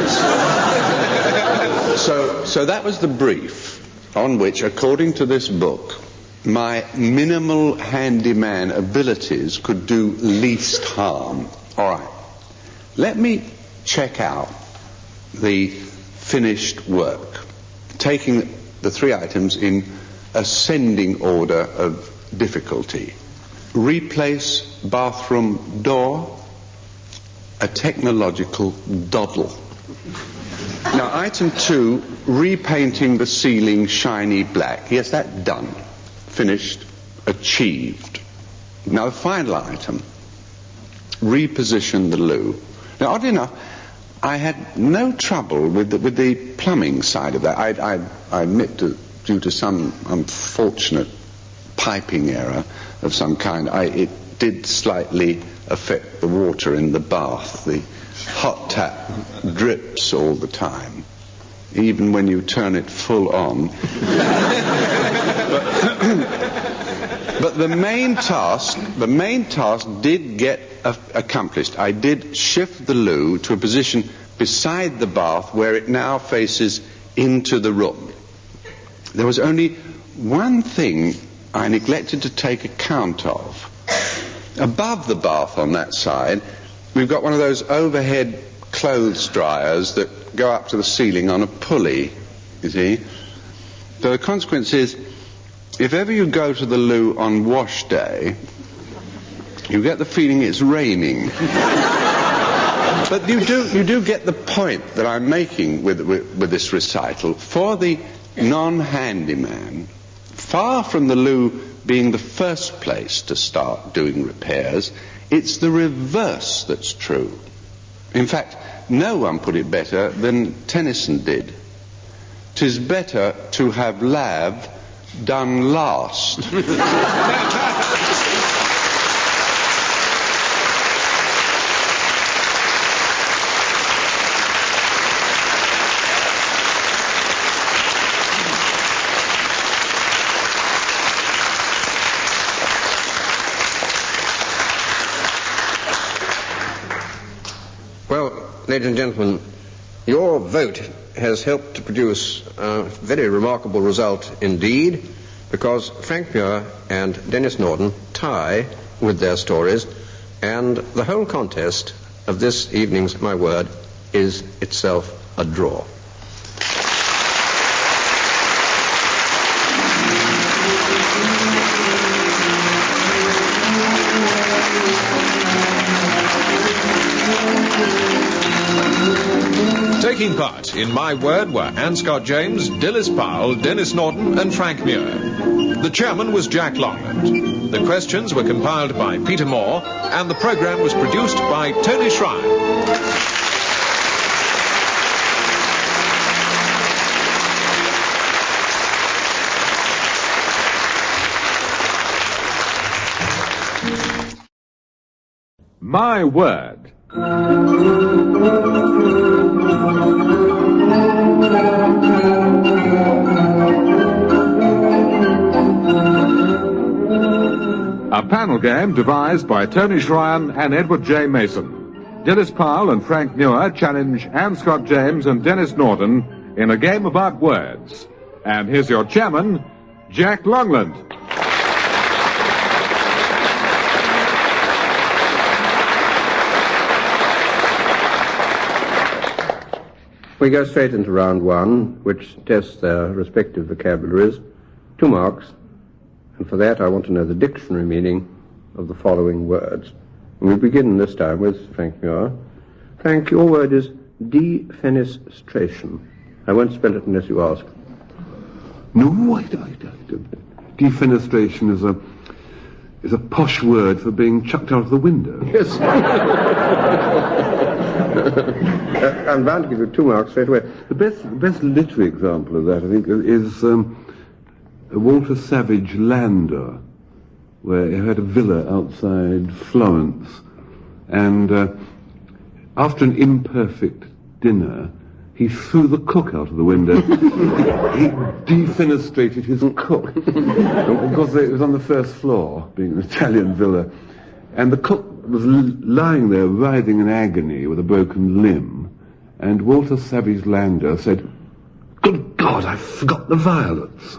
So that was the brief on which, according to this book, my minimal handyman abilities could do least harm. All right, let me check out the finished work, taking the 3 items in ascending order of difficulty. Replace bathroom door, a technological doddle. Now, item 2, repainting the ceiling shiny black. Yes, that done. Finished. Achieved. Now, the final item, reposition the loo. Now, oddly enough, I had no trouble with the plumbing side of that. I admit, due to some unfortunate piping error of some kind, it did slightly affect the water in the bath. The hot tap drips all the time, even when you turn it full on. But the main task did get accomplished. I did shift the loo to a position beside the bath where it now faces into the room. There was only one thing I neglected to take account of. Above the bath on that side, we've got one of those overhead clothes dryers that go up to the ceiling on a pulley, you see. So the consequence is, if ever you go to the loo on wash day, you get the feeling it's raining. But you do get the point that I'm making with this recital. For the non-handyman, far from the loo being the first place to start doing repairs, it's the reverse that's true. In fact, no one put it better than Tennyson did. 'Tis better to have lav done last. Well, ladies and gentlemen, your vote has helped to produce a very remarkable result indeed, because Frank Muir and Denis Norden tie with their stories, and the whole contest of this evening's My Word is itself a draw. Taking part in My Word were Anne Scott James, Dilys Powell, Denis Norden and Frank Muir. The chairman was Jack Longland. The questions were compiled by Peter Moore, and the programme was produced by Tony Shrine. My Word. A panel game devised by Tony Shrine and Edward J. Mason. Dilys Powell and Frank Muir challenge Anne Scott James and Denis Norden in a game about words. And here's your chairman, Jack Longland. We go straight into round 1, which tests their respective vocabularies. 2 marks. And for that, I want to know the dictionary meaning of the following words. And we begin this time with Frank Muir. Frank, your word is defenestration. I won't spell it unless you ask. No, I don't. Defenestration is a posh word for being chucked out of the window. Yes. I'm bound to give you 2 marks straight away. The best literary example of that, I think, is Walter Savage Lander, where he had a villa outside Florence, and after an imperfect dinner, he threw the cook out of the window. He defenestrated his cook. Because it was on the first floor, being an Italian villa. And the cook was lying there writhing in agony with a broken limb. And Walter Savage Lander said, "Good God, I forgot the violets."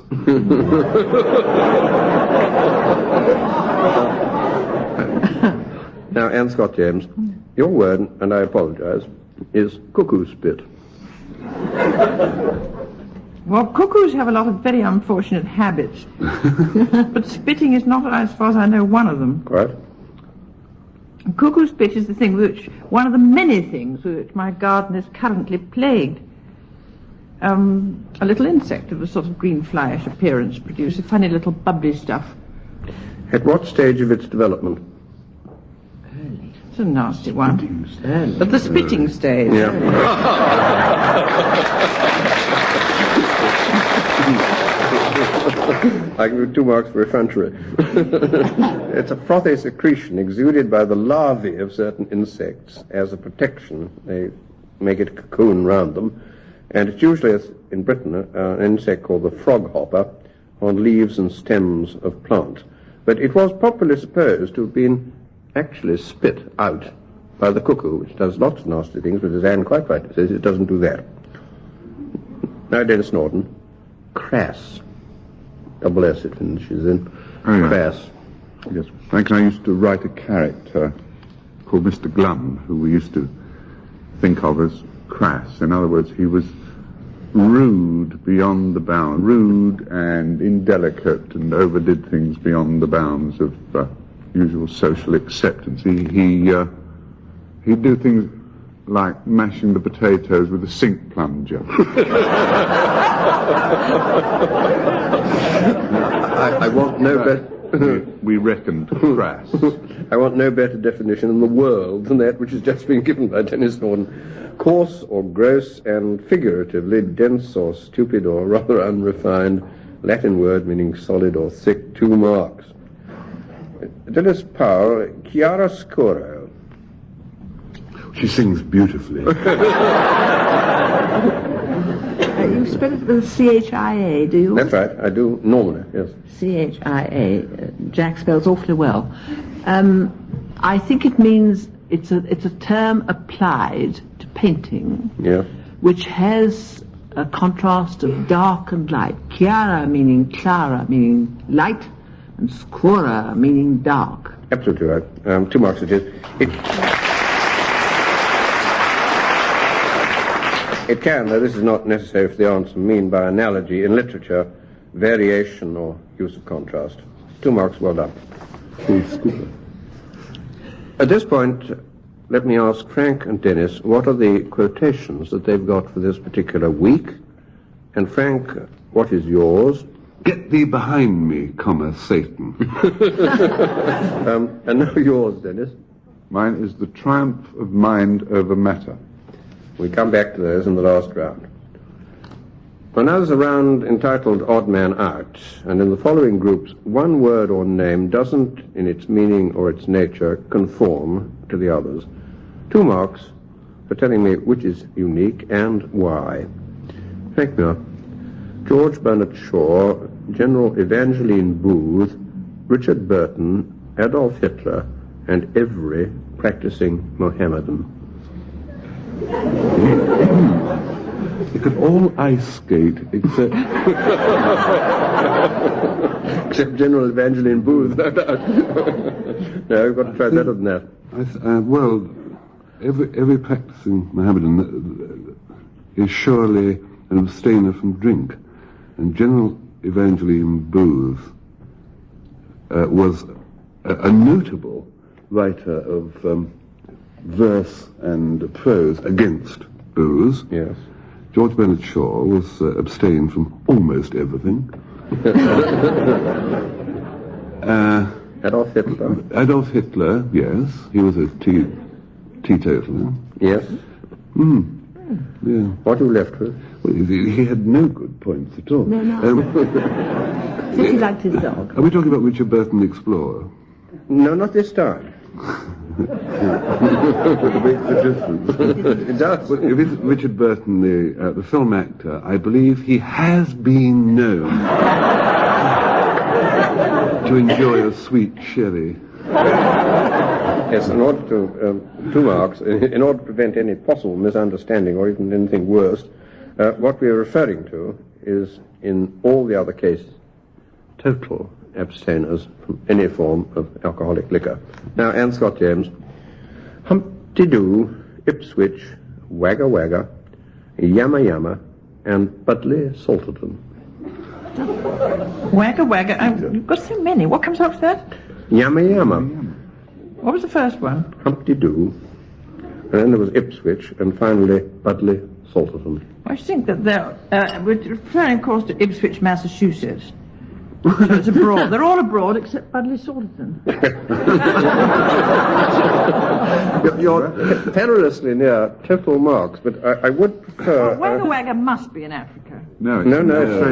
Now, Anne Scott James, your word, and I apologize, is cuckoo spit. Well, cuckoos have a lot of very unfortunate habits. But spitting is not, as far as I know, one of them. Right. Cuckoo spit is the thing one of the many things with which my garden is currently plagued. A little insect of a sort of green flyish appearance produces funny little bubbly stuff. At what stage of its development? Early. It's a nasty one. At the spitting stage. Yeah. I give you 2 marks for effrontery. It's a frothy secretion exuded by the larvae of certain insects as a protection. They make it a cocoon round them. And it's usually, in Britain, an insect called the frog hopper on leaves and stems of plants. But it was popularly supposed to have been actually spit out by the cuckoo, which does lots of nasty things, but as Anne quite rightly says, it doesn't do that. Now, Denis Norden, crass. Double S it finishes in. Oh, yeah. Crass. Yes. Frank and I used to write a character called Mr. Glum, who we used to think of as crass. In other words, he was rude beyond the bounds, rude and indelicate, and overdid things beyond the bounds of usual social acceptance. He'd do things like mashing the potatoes with a sink plunger. I want no better. We reckoned crass. I want no better definition in the world than that which has just been given by Denis Norden. Coarse or gross and figuratively dense or stupid or rather unrefined. Latin word meaning solid or thick. 2 marks. Dilys Powell, chiaroscuro. She sings beautifully. You spell it with C-H-I-A, do you? That's right, I do normally, yes. C-H-I-A. Jack spells awfully well. I think it means it's a term applied to painting, Yeah. which has a contrast of dark and light. Chiara meaning light, and scura meaning dark. Absolutely right. 2 marks it is. It can, though this is not necessary for the answer, mean by analogy in literature, variation or use of contrast. 2 marks, well done. At this point, let me ask Frank and Denis, what are the quotations that they've got for this particular week? And Frank, what is yours? Get thee behind me, Satan. And now yours, Denis. Mine is the triumph of mind over matter. We come back to those in the last round. Well, now there's a round entitled Odd Man Out, and in the following groups, one word or name doesn't, in its meaning or its nature, conform to the others. 2 marks for telling me which is unique and why. Frank Muir, George Bernard Shaw, General Evangeline Booth, Richard Burton, Adolf Hitler, and every practicing Mohammedan. They could all ice skate except Except General Evangeline Booth, no doubt. No, we've got to try better than that. well, every practicing Mohammedan is surely an abstainer from drink, and General Evangeline Booth was a notable writer of verse and prose against booze. Yes. George Bernard Shaw was abstained from almost everything. Adolf Hitler. Adolf Hitler, yes. He was a teetotaler. Yes. Yeah. What are you left with? Well, he had no good points at all. No. Said he liked his dog. Are we talking about Richard Burton the Explorer? No, not this time. It makes a difference. It does. Well, if it's Richard Burton, the film actor, I believe he has been known to enjoy a sweet sherry. Yes, in order to, 2 marks, in order to prevent any possible misunderstanding or even anything worse, what we are referring to is, in all the other cases, total abstainers from any form of alcoholic liquor. Now, Anne Scott James, Humpty-Doo, Ipswich, Wagga Wagga, Yamma Yamma, and Butley Salterton. Wagga Wagga. You've got so many. What comes after that? Yamma Yamma. What was the first one? Humpty-Doo, and then there was Ipswich, and finally Butley Salterton. I think that we're referring, of course, to Ipswich, Massachusetts. So it's abroad. They're all abroad except Budley Salterton. You're perilously near total marks, but I would prefer... Wagga Wagga must be in Africa. No, No,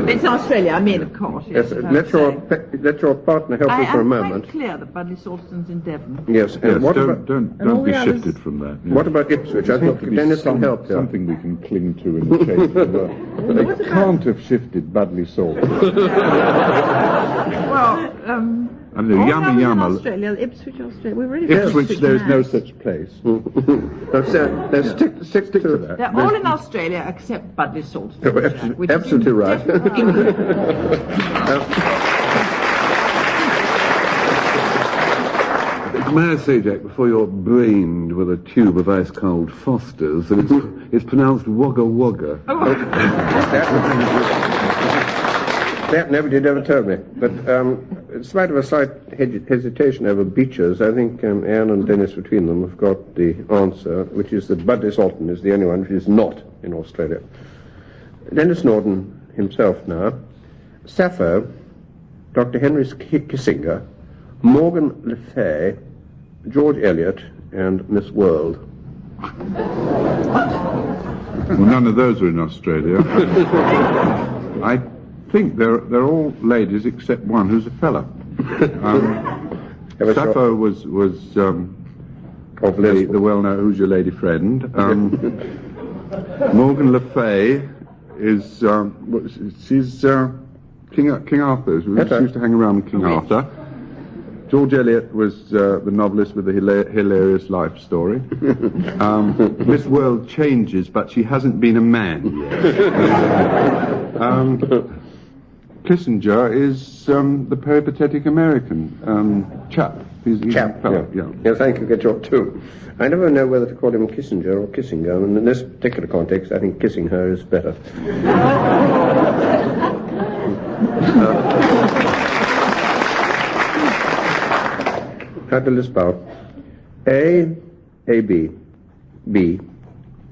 It's in Australia, I mean, of course. Yes, let your partner help you for a moment. I am quite clear that Budley Salterton's in Devon. Yes, and Yes, what don't about... be shifted from that. Yeah. What about Ipswich? I think Dennis can help here. Something we can cling to in the change of the world. They can't have shifted Budley Salt. Well, And the Yamma in Yamma. Australia, Ipswich, Australia. We're really Ipswich, there is no such place. Let's stick to that. They're all in Australia except Budley Salterton. You're absolutely right. May I say, Jack, before you're brained with a tube of ice-cold Foster's, that it's pronounced Wagga Wagga. That nobody had ever told me. But in spite of a slight hesitation over beaches, I think Anne and Dennis between them have got the answer, which is that Budley Salterton is the only one which is not in Australia. Denis Norden himself now, Sappho, Dr. Henry Kissinger, Morgan Le Fay, George Eliot, and Miss World. Well, none of those are in Australia. I think they're all ladies except one who's a fella. Sappho was the well-known Who's Your Lady Friend. Morgan Le Fay is she's King Arthur. She used to hang around with King Arthur. George Eliot was the novelist with the hilarious life story. Miss World changes, but she hasn't been a man yet. Kissinger is the peripatetic American chap. He's Chap, a fellow, yeah. Yes, thank you, get your two. I never know whether to call him Kissinger or Kissinger, and in this particular context, I think kissing her is better. How to list out? A, AB, B,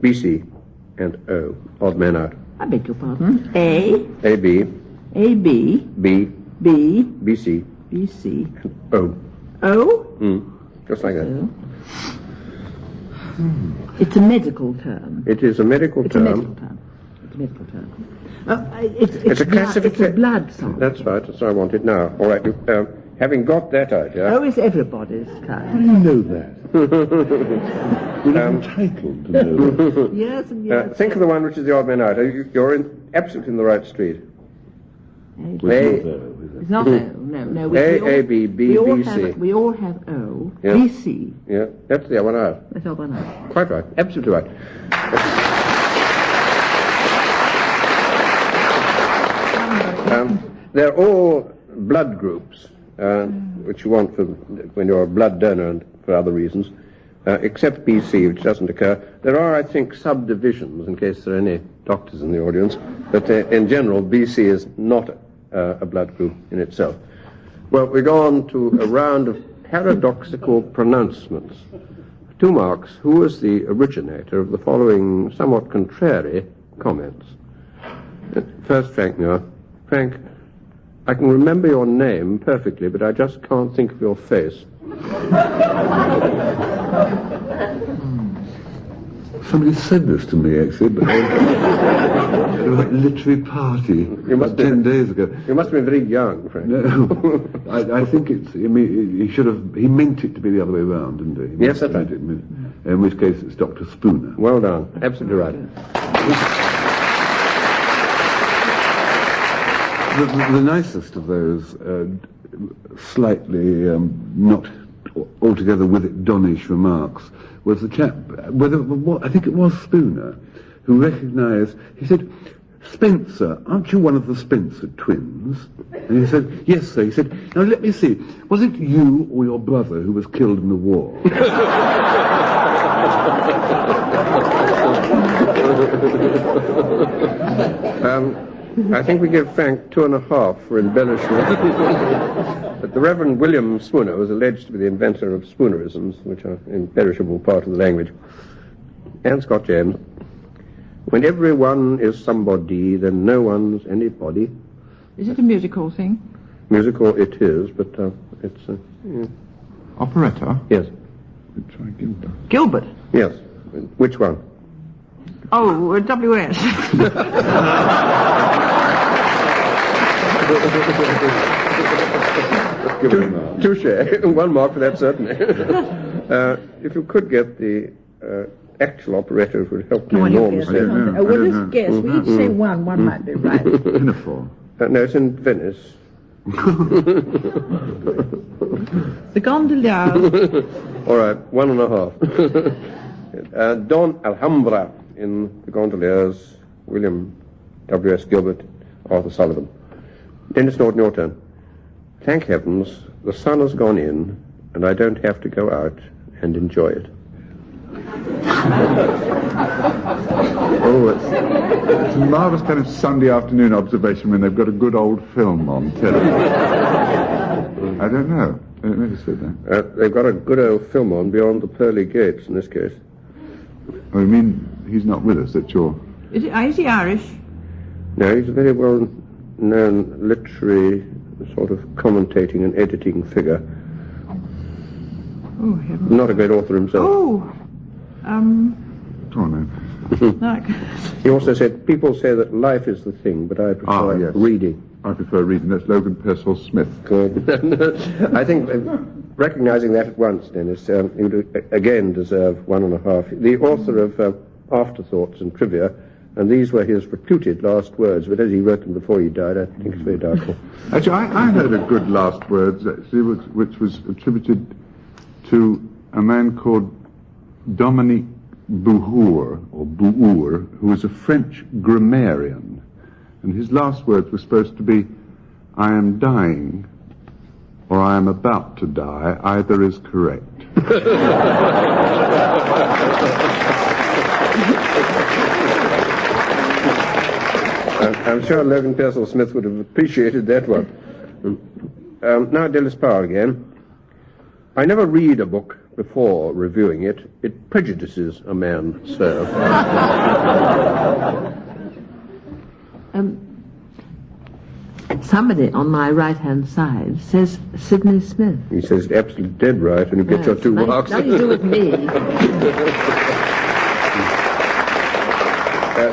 BC, and O. Odd man out. I beg your pardon. A, AB, AB, B, B, BC, BC, O. O? Just like that. O. It's a medical term. It is a medical It's a term. medical term. It's a medical term. It's It's a classification. It's a blood sample. That's right, that's what I wanted now. All right, having got that idea... O is everybody's kind. How do you know that? You're entitled to know that. Yes, and yes. think of the one which is the odd man out. You're absolutely in the right street. It's not O. No. A, B, B, B, C. We all have O. Yeah. BC. Yeah, that's the one out. That's all I know. Quite right, absolutely right. They're all blood groups, which you want for when you're a blood donor and for other reasons, except BC, which doesn't occur. There are, I think, subdivisions, in case there are any doctors in the audience, but in general, BC is not a blood group in itself. Well, we go on to a round of paradoxical pronouncements. 2 marks. Who was the originator of the following somewhat contrary comments? First, Frank Muir. Frank, I can remember your name perfectly, but I just can't think of your face. Somebody said this to me, actually, but it was like a literary party 10 days ago. You must have been very young, Frank. No, I think it's, I mean, he meant it to be the other way around, didn't he? Yes, that's right. In which case it's Dr. Spooner. Well done. Absolutely right. The nicest of those, slightly not altogether with it Donnish remarks, was the chap, I think it was Spooner, who recognised, he said, Spencer, aren't you one of the Spencer twins? And he said, yes, sir. He said, now let me see, was it you or your brother who was killed in the war? I think we give Frank 2.5 for embellishment. But the Reverend William Spooner was alleged to be the inventor of Spoonerisms, which are an imperishable part of the language. And Scott James. When everyone is somebody, then no one's anybody. Is it a musical thing? Musical it is, but it's... Operetta? Yes. Try Gilbert. Gilbert? Yes. Which one? Oh, W.S. Touche. 1 mark for that, certainly. If you could get the actual operetta, it would help me enormously. We'll just guess. We each say one might be right. Pinafore. No, it's in Venice. The Gondolier. All right, 1.5. Don Alhambra in The Gondoliers, William W.S. Gilbert, Arthur Sullivan. Denis Norden, your turn. Thank heavens, the sun has gone in, and I don't have to go out and enjoy it. Oh, it's a marvellous kind of Sunday afternoon observation when they've got a good old film on television. I don't know. I don't know who said that. They've got a good old film on Beyond the Pearly Gates in this case. Oh, you mean he's not with us, that's your... Is he Irish? No, he's a very well-known literary sort of commentating and editing figure. Oh, heavens. Not a great author himself. Oh, Oh, no. like... He also said, people say that life is the thing, but I prefer yes. reading. I prefer reading. That's Logan Pearsall Smith. Good. I think, recognising that at once, Dennis, you would again deserve 1.5. The author of Afterthoughts and Trivia, and these were his reputed last words, but as he wrote them before he died, I think it's very doubtful. Actually, I heard a good last words, actually, which was attributed to a man called Dominique Bouhour, who was a French grammarian. And his last words were supposed to be, I am dying, or I am about to die. Either is correct. I'm sure Logan Pearsall Smith would have appreciated that one. Now, Dilys Powell again. I never read a book before reviewing it. It prejudices a man so. Somebody on my right-hand side says Sidney Smith. He says absolutely dead right, and you get your 2 marks. Nothing to do with me.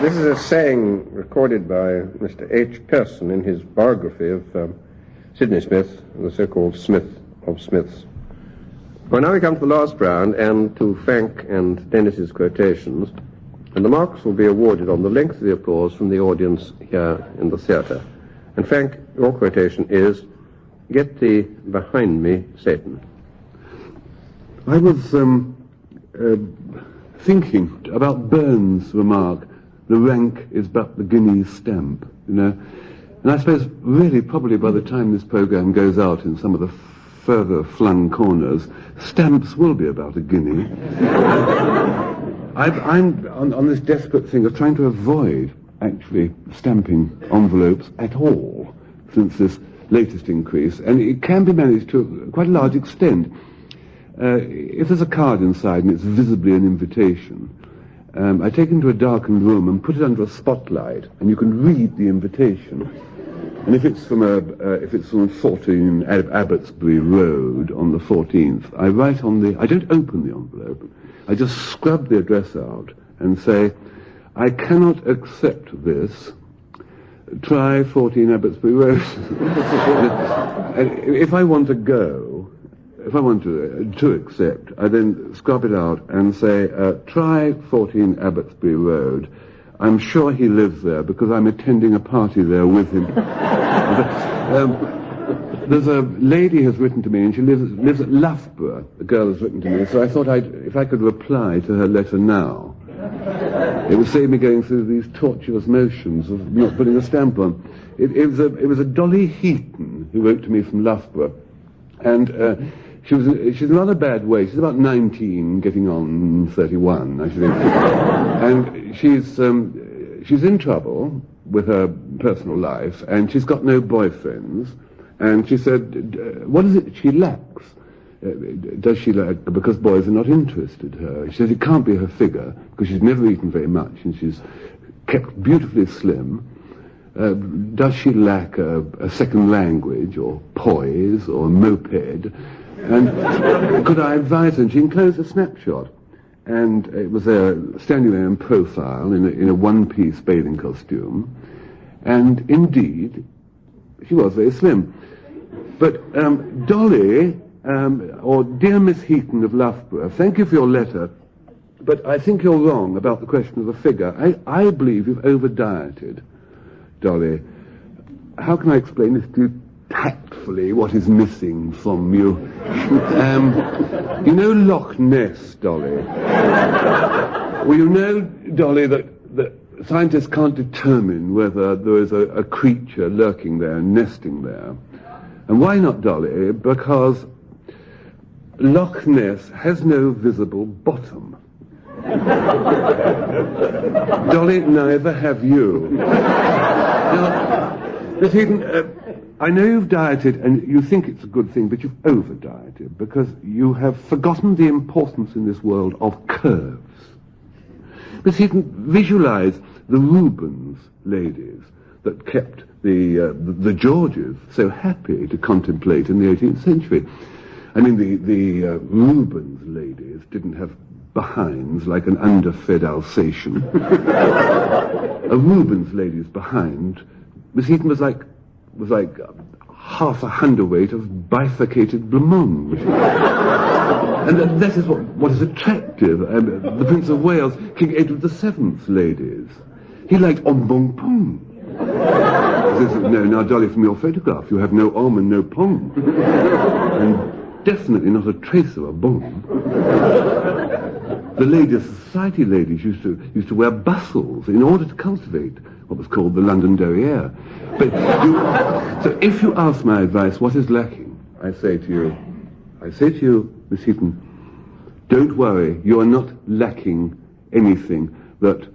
This is a saying recorded by Mr. H. Pearson in his biography of Sidney Smith, the so-called Smith of Smiths. Well, now we come to the last round and to Frank and Dennis's quotations, and the marks will be awarded on the length of the applause from the audience here in the theatre. And Frank, your quotation is, get thee behind me, Satan. I was thinking about Burns' remark, the rank is but the guinea's stamp, you know. And I suppose really probably by the time this programme goes out in some of the further flung corners, stamps will be about a guinea. I'm on this desperate thing of trying to avoid actually stamping envelopes at all, since this latest increase, and it can be managed to quite a large extent. If there's a card inside and it's visibly an invitation, I take it into a darkened room and put it under a spotlight, and you can read the invitation. And if it's from 14 Abbotsbury Road on the 14th, I write on I don't open the envelope, I just scrub the address out and say, I cannot accept this. Try 14 Abbotsbury Road. And if I want to go, if I want to accept, I then scrub it out and say, try 14 Abbotsbury Road. I'm sure he lives there because I'm attending a party there with him. There's a lady has written to me, and she lives at Loughborough. The girl has written to me, so I thought if I could reply to her letter now, it would save me going through these tortuous motions of not putting a stamp on. It was a Dolly Heaton who wrote to me from Loughborough, and she's in a rather bad way. She's about 19, getting on 31, I should think. And she's in trouble with her personal life, and she's got no boyfriends. And she said, what is it she lacks? Does she lack, because boys are not interested in her? She says it can't be her figure, because she's never eaten very much, and she's kept beautifully slim. Does she lack a second language, or poise, or a moped? And could I advise her? And she enclosed a snapshot. And it was standing there in profile in a one-piece bathing costume. And indeed, she was very slim. But Dolly, or dear Miss Heaton of Loughborough, thank you for your letter, but I think you're wrong about the question of the figure. I believe you've over-dieted, Dolly. How can I explain this to you tactfully, what is missing from you? You know Loch Ness, Dolly? Well, you know, Dolly, that scientists can't determine whether there is a creature lurking there, nesting there. And why not, Dolly? Because Loch Ness has no visible bottom. Dolly, neither have you. Now, Miss Heaton, I know you've dieted and you think it's a good thing, but you've over-dieted because you have forgotten the importance in this world of curves. Miss Heaton, visualize the Rubens ladies that kept the Georges so happy to contemplate in the 18th century. I mean, the Rubens ladies didn't have behinds like an underfed Alsatian. A Rubens lady's behind, Miss Heaton, was like half a hundredweight of bifurcated blancmange. And that is what is attractive. The Prince of Wales, King Edward VII's ladies. He liked embonpoint. No, now, Dolly, from your photograph, you have no arm and no palm. And definitely not a trace of a bomb. The ladies, society ladies, used to wear bustles in order to cultivate what was called the London derriere. But so if you ask my advice, what is lacking? I say to you, Miss Heaton, don't worry, you are not lacking anything that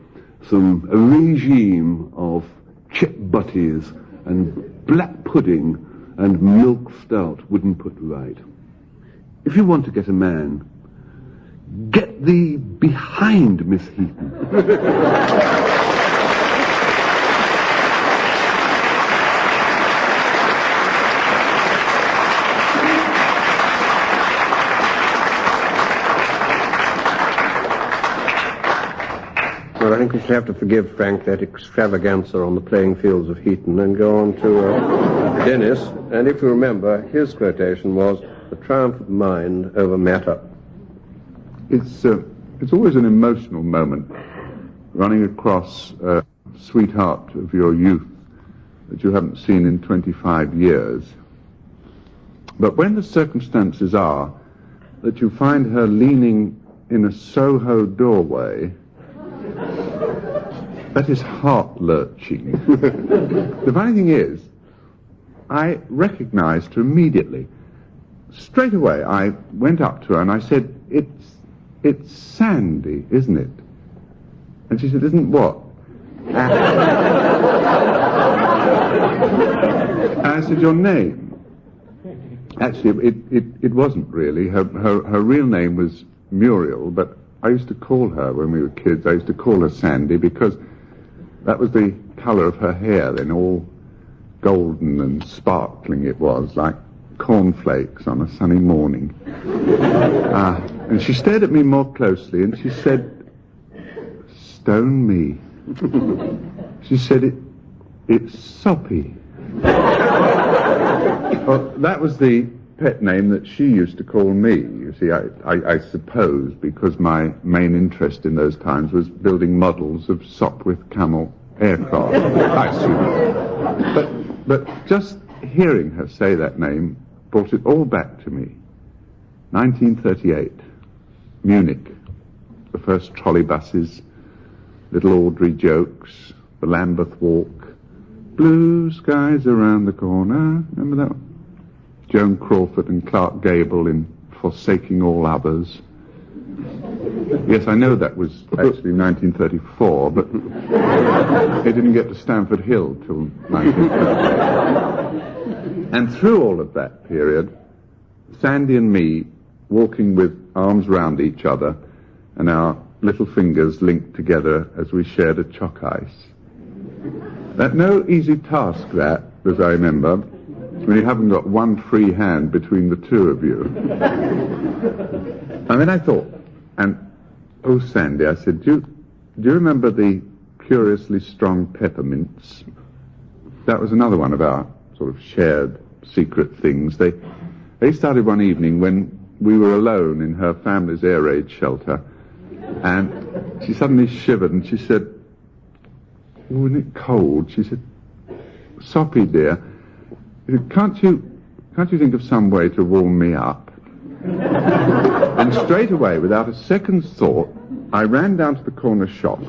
a regime of chip butties and black pudding and milk stout wouldn't put right. If you want to get a man, get thee behind Miss Heaton. Well, I think we should have to forgive Frank that extravaganza on the playing fields of Heaton and go on to Denis. And if you remember, his quotation was, "The triumph of mind over matter." It's always an emotional moment, running across a sweetheart of your youth that you haven't seen in 25 years. But when the circumstances are that you find her leaning in a Soho doorway, that is heart-lurching. The funny thing is, I recognized her immediately. Straight away, I went up to her and I said, it's Sandy, isn't it? And she said, isn't what? And I said, your name? Actually, it wasn't really. Her real name was Muriel, but I used to call her, when we were kids, I used to call her Sandy because that was the colour of her hair then, all golden and sparkling it was, like cornflakes on a sunny morning. And she stared at me more closely and she said, "Stone me." She said, it's Soppy. Well, that was the pet name that she used to call me. You see, I suppose because my main interest in those times was building models of Sopwith Camel aircraft. I assume. But just hearing her say that name brought it all back to me. 1938, Munich, the first trolley buses, little Audrey jokes, the Lambeth Walk, blue skies around the corner. Remember that one? Joan Crawford and Clark Gable in Forsaking All Others. Yes, I know that was actually 1934, but it didn't get to Stamford Hill till 1930. And through all of that period, Sandy and me walking with arms round each other and our little fingers linked together as we shared a chalk ice. That no easy task that, as I remember, when you haven't got one free hand between the two of you. And then I thought, oh Sandy, I said, do you remember the curiously strong peppermints? That was another one of our sort of shared secret things. They started one evening when we were alone in her family's air raid shelter, and she suddenly shivered and she said, "Oh, isn't it cold?" She said, "Soppy, dear, can't you think of some way to warm me up?" And straight away, without a second's thought, I ran down to the corner shop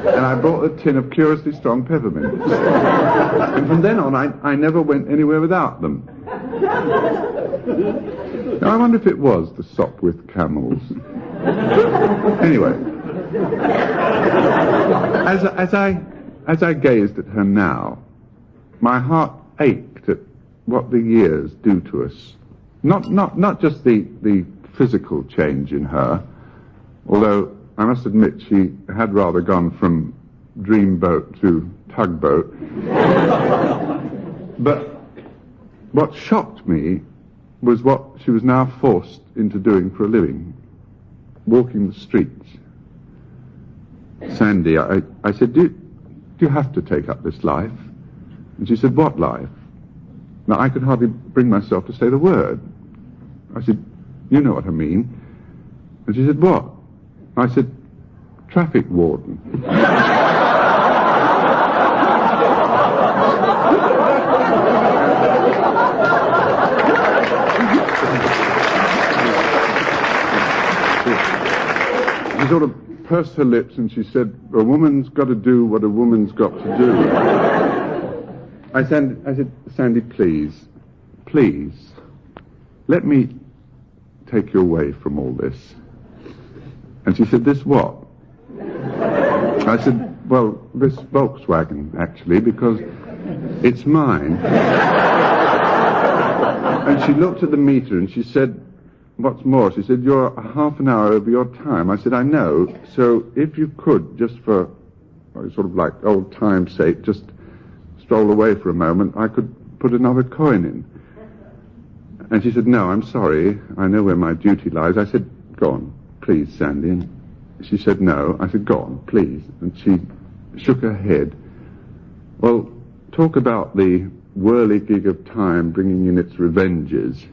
and I bought a tin of curiously strong peppermints. And from then on, I never went anywhere without them. Now, I wonder if it was the Sopwith Camels. Anyway, as I gazed at her now, my heart ached at what the years do to us. Not just the physical change in her, although I must admit she had rather gone from dreamboat to tugboat. But what shocked me was what she was now forced into doing for a living, walking the streets. Sandy, I said, do you have to take up this life? And she said, "What life?" Now, I could hardly bring myself to say the word. I said, "You know what I mean." And she said, "What?" I said, "Traffic warden." She sort of pursed her lips and she said, "A woman's got to do what a woman's got to do." I said, "Sandy, please, let me take you away from all this." And she said, "This what?" I said, "Well, this Volkswagen, actually, because it's mine." And she looked at the meter and she said, "What's more," she said, "you're a half an hour over your time." I said, "I know, so if you could, just for sort of like old time's sake, just stroll away for a moment, I could put another coin in." And she said, "No, I'm sorry, I know where my duty lies." I said, "Go on, please, Sandy." And she said, "No." I said, "Go on, please." And she shook her head. Well, talk about the whirligig of time bringing in its revenges.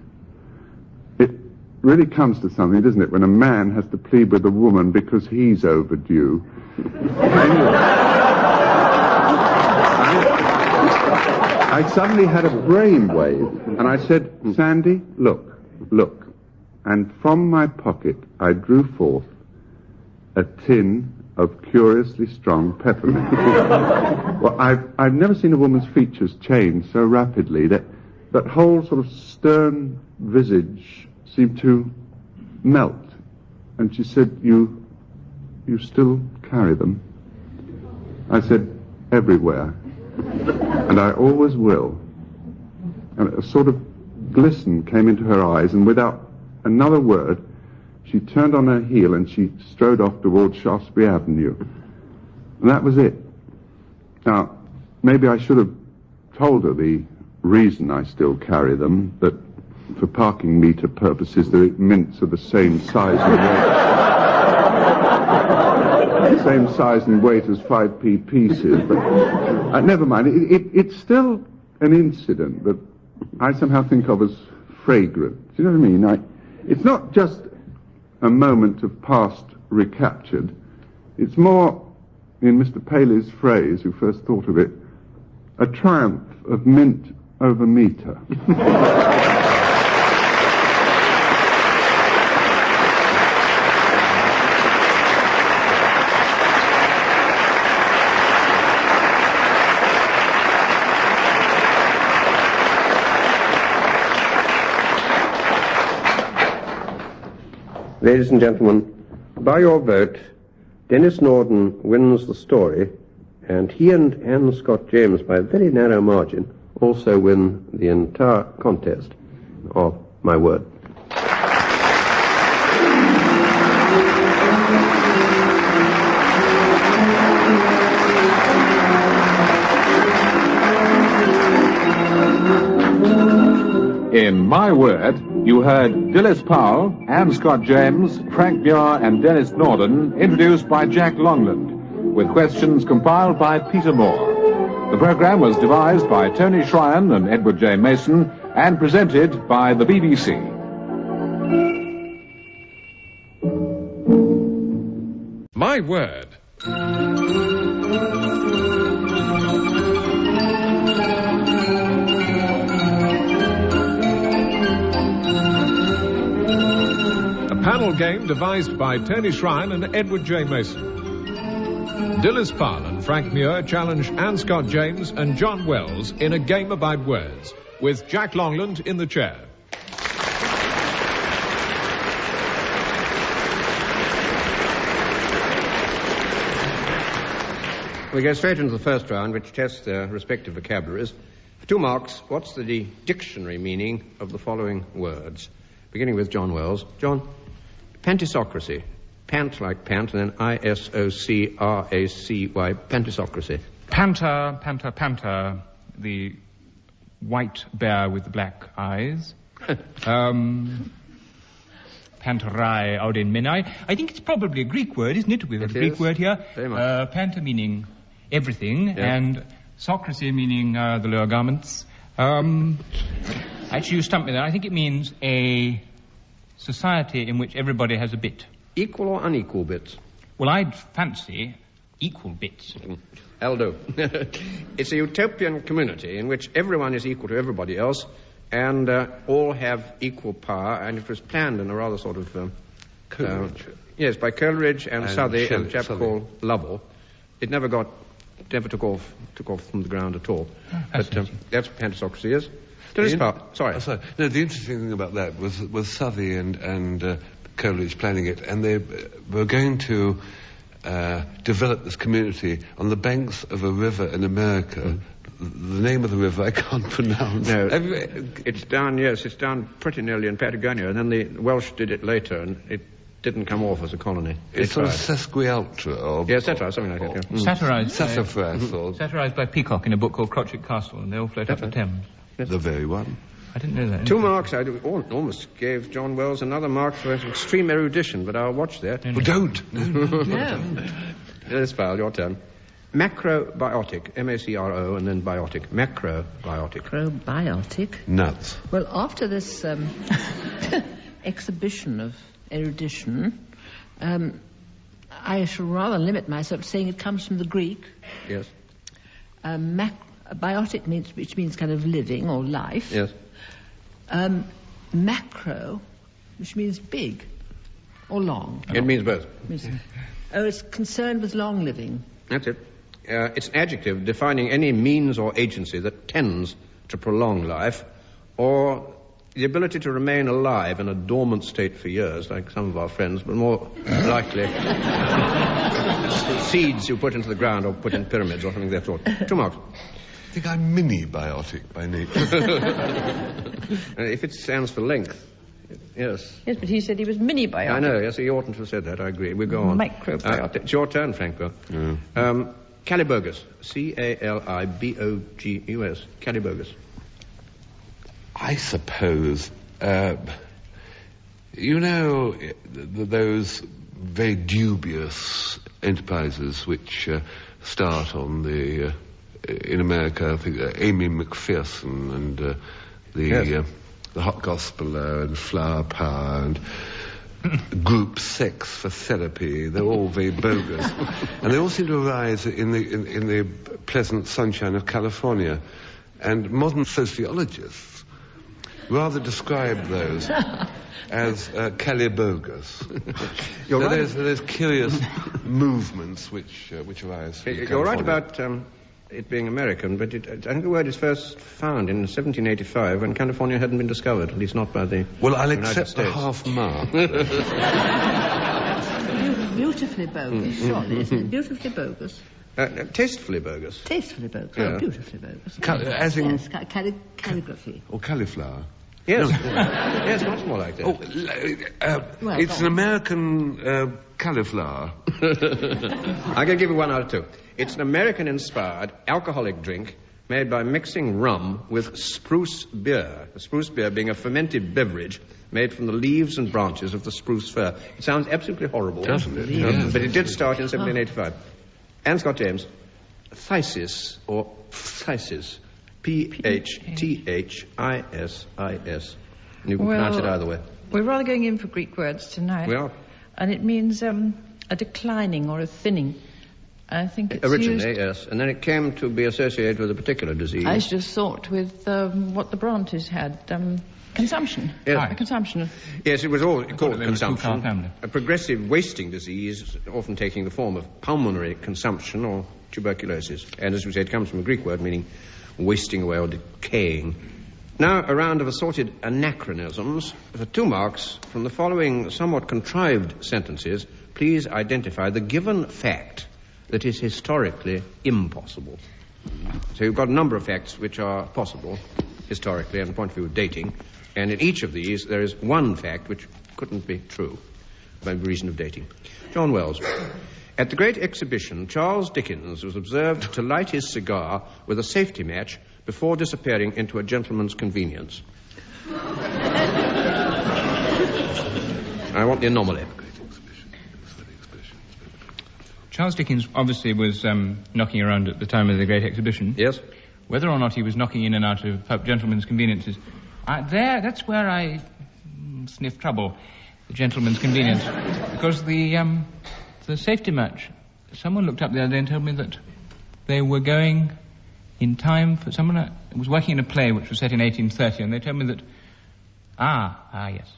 It really comes to something, doesn't it, when a man has to plead with a woman because he's overdue. Anyway, I suddenly had a brainwave, and I said, "Sandy, look." And from my pocket, I drew forth a tin of curiously strong peppermint. Well, I've never seen a woman's features change so rapidly. That whole sort of stern visage seemed to melt. And she said, you still carry them?" I said, "Everywhere." And I always will. And a sort of glisten came into her eyes, and without another word, she turned on her heel and she strode off towards Shaftesbury Avenue. And that was it. Now, maybe I should have told her the reason I still carry them, that for parking meter purposes the mints are the same size and weight. Same size and weight as 5p pieces, but never mind. It's still an incident that I somehow think of as fragrant. Do you know what I mean? It's not just a moment of past recaptured. It's more, in Mr. Paley's phrase, who first thought of it, a triumph of mint over meter. Ladies and gentlemen, by your vote, Denis Norden wins the story, and he and Anne Scott James, by a very narrow margin, also win the entire contest of My Word. In My Word, you heard Dilys Powell, Anne Scott James, Frank Muir and Denis Norden, introduced by Jack Longland, with questions compiled by Peter Moore. The programme was devised by Tony Shryan and Edward J. Mason and presented by the BBC. My Word. Panel game devised by Tony Shryan and Edward J. Mason. Dilys Powell and Frank Muir challenge Anne Scott James and John Wells in a game about words, with Jack Longland in the chair. We go straight into the first round, which tests their respective vocabularies. For 2 marks, what's the dictionary meaning of the following words? Beginning with John Wells. John? Pantisocracy. Pant like pant, and then I-S-O-C-R-A-C-Y. Pantisocracy. Panta, the white bear with the black eyes. Pantarai audin menai. I think it's probably a Greek word, isn't it? We've got a Greek word here. Very much. Panta meaning everything, yeah. And socracy meaning the lower garments. Actually, you stumped me there. I think it means a society in which everybody has a bit. Equal or unequal bits? Well, I'd fancy equal bits. Aldo. It's a utopian community in which everyone is equal to everybody else and all have equal power, and it was planned in a rather sort of... Coleridge. Yes, by Coleridge and Southey and a chap Southey. called Lovell. It never took off from the ground at all. But that's what pantisocracy is. Sorry. No, the interesting thing about that was Southey and Coleridge planning it, and they were going to develop this community on the banks of a river in America. The name of the river I can't pronounce. No, it's down pretty nearly in Patagonia, and then the Welsh did it later, and it didn't come off as a colony. It's sort of Sesquialtra, or... Yes, that's right, something like that, yeah. Satirised by Peacock in a book called Crotchet Castle, and they all float up the Thames. The very one. I didn't know that. 2 marks. I almost gave John Wells another mark for extreme erudition, but I'll watch that. Well, don't. No. This file, your turn. Macrobiotic, M-A-C-R-O, and then biotic. Macrobiotic. Probiotic. Nuts. Well, after this exhibition of erudition, I shall rather limit myself to saying it comes from the Greek. Yes. Biotic which means kind of living or life. Yes. Macro, which means big or long. It means both. It's concerned with long living. That's it. It's an adjective defining any means or agency that tends to prolong life, or the ability to remain alive in a dormant state for years, like some of our friends, but more likely seeds you put into the ground or put in pyramids or something of that sort. 2 marks. think I'm mini-biotic by nature. If it stands for length, yes. Yes, but he said he was mini-biotic. I know, yes, he oughtn't to have said that, I agree. We'll go on. Microbiotic. It's your turn, Frank. Calibogus. Calibogus. Calibogus. I suppose, you know, those very dubious enterprises which start on the, in America, I think, Amy McPherson and the Hot Gospeler and Flower Power and Group Sex for Therapy. They're all very bogus. And they all seem to arise in the pleasant sunshine of California. And modern sociologists rather describe those as calibogus. You're right. There's curious movements which arise. You're right about it being American, but I think the word is first found in 1785 when California hadn't been discovered, at least not by the Well, I'll United accept States. the half mark. Beautifully bogus, surely, isn't it? Beautifully bogus. Tastefully bogus. Tastefully bogus. Yeah. Oh, beautifully bogus. As in... Yes, calligraphy. Or cauliflower. Yes. Yes, much more like that. Oh, it's an American cauliflower. I'm going to give you 1 out of 2. It's an American-inspired alcoholic drink made by mixing rum with spruce beer. The spruce beer being a fermented beverage made from the leaves and branches of the spruce fir. It sounds absolutely horrible. Doesn't it? But it did start in 1785. Anne Scott James. Phthisis or phthisis. Phthisisis. And you can pronounce it either way. We're rather going in for Greek words tonight. We are. And it means a declining or a thinning. I think it's Originally, used... yes. And then it came to be associated with a particular disease. I should have thought with what the Brontes had, consumption. Yes. Consumption. Yes, it was all called there was consumption. two-car family. A progressive wasting disease, often taking the form of pulmonary consumption or tuberculosis. And as we said, it comes from a Greek word meaning wasting away or decaying. Now, a round of assorted anachronisms. For 2 marks from the following somewhat contrived sentences, please identify the given fact that is historically impossible. So you've got a number of facts which are possible historically and from the point of view of dating, and in each of these there is one fact which couldn't be true by reason of dating. John Wells. At the Great Exhibition, Charles Dickens was observed to light his cigar with a safety match before disappearing into a gentleman's convenience. I want the anomaly. Charles Dickens obviously was knocking around at the time of the Great Exhibition. Yes? Whether or not he was knocking in and out of gentlemen's conveniences, that's where I sniff trouble, the gentleman's convenience. Because the safety match, someone looked up the other day and told me that they were going in time for someone who was working in a play which was set in 1830, and they told me that, yes,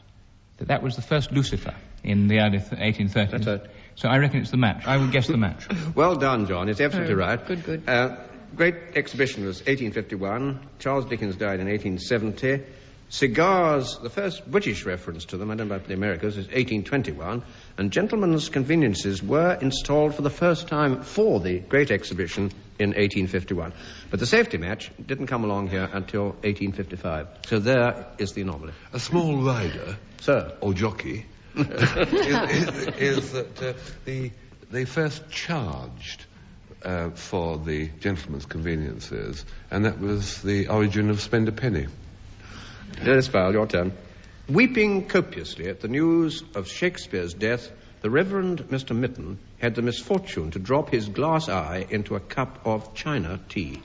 that was the first Lucifer in the early 1830s. That's right. So I reckon it's the match. I would guess the match. Well done, John. It's absolutely right. Good. Great Exhibition was 1851. Charles Dickens died in 1870. Cigars, the first British reference to them, I don't know about the Americas, is 1821. And gentlemen's conveniences were installed for the first time for the Great Exhibition in 1851. But the safety match didn't come along here until 1855. So there is the anomaly. A small rider, Sir. or jockey, is that they first charged for the gentlemen's conveniences, and that was the origin of Spend a Penny. Dennis Powell, your turn. Weeping copiously at the news of Shakespeare's death, the Reverend Mr. Mitten had the misfortune to drop his glass eye into a cup of China tea.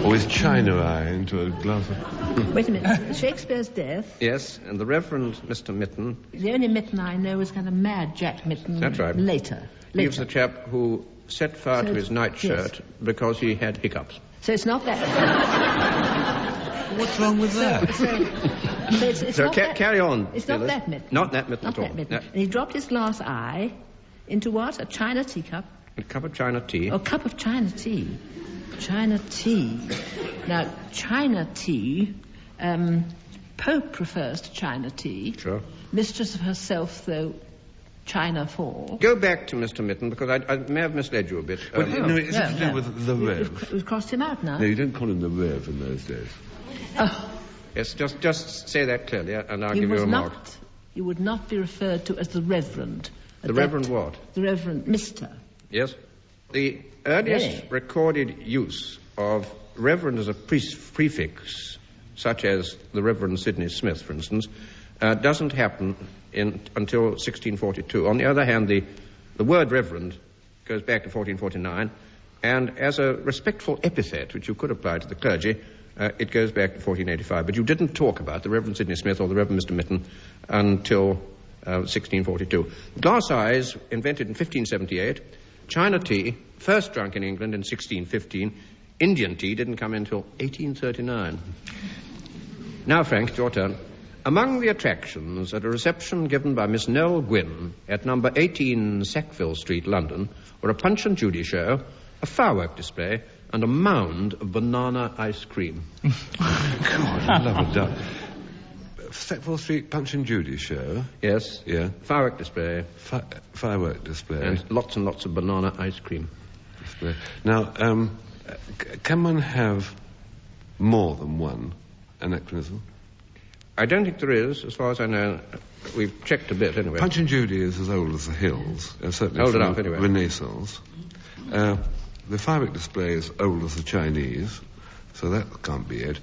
Or his China eye into a glass of... Wait a minute. Shakespeare's death. Yes, and the Reverend Mr. Mitten... The only Mitten I know is kind of mad Jack Mitten. That's right. Later. He was the chap who set fire to his nightshirt because he had hiccups. So it's not that... What's wrong with that? It's not that, carry on. It's not that Mitten. Not that Mitten Not at all. that Mitten. No. And he dropped his glass eye into what? A China teacup? A cup of China tea. A cup of China tea. China tea. Now, China tea, Pope refers to China tea. Sure. Mistress of herself, though China for. Go back to Mr. Mitten, because I may have misled you a bit. Well, no, it's to do with the Rev. We've crossed him out now. No, you don't call him the Rev in those days. Oh. Yes, just say that clearly, and I'll give you a mark. You would not be referred to as the Reverend. The Reverend what? The Reverend Mr. Yes. The earliest recorded use of Reverend as a prefix, such as the Reverend Sidney Smith, for instance, doesn't happen until 1642. On the other hand, the word Reverend goes back to 1449, and as a respectful epithet, which you could apply to the clergy, it goes back to 1485. But you didn't talk about the Reverend Sidney Smith or the Reverend Mr. Mitten until 1642. Glass eyes, invented in 1578. China tea, first drunk in England in 1615. Indian tea didn't come in until 1839. Now, Frank, it's your turn. Among the attractions at a reception given by Miss Noel Gwynn at number 18 Sackville Street, London, were a Punch and Judy show, a firework display, and a mound of banana ice cream. God, I love a duck. Sackville Street Punch and Judy show? Yes. Yeah. Firework display. Firework display. And lots of banana ice cream. Display. Now, can one have more than one anachronism? I don't think there is, as far as I know. We've checked a bit, anyway. Punch and Judy is as old as the hills, certainly old from enough, anyway. Renaissance. The firework display is old as the Chinese, so that can't be it.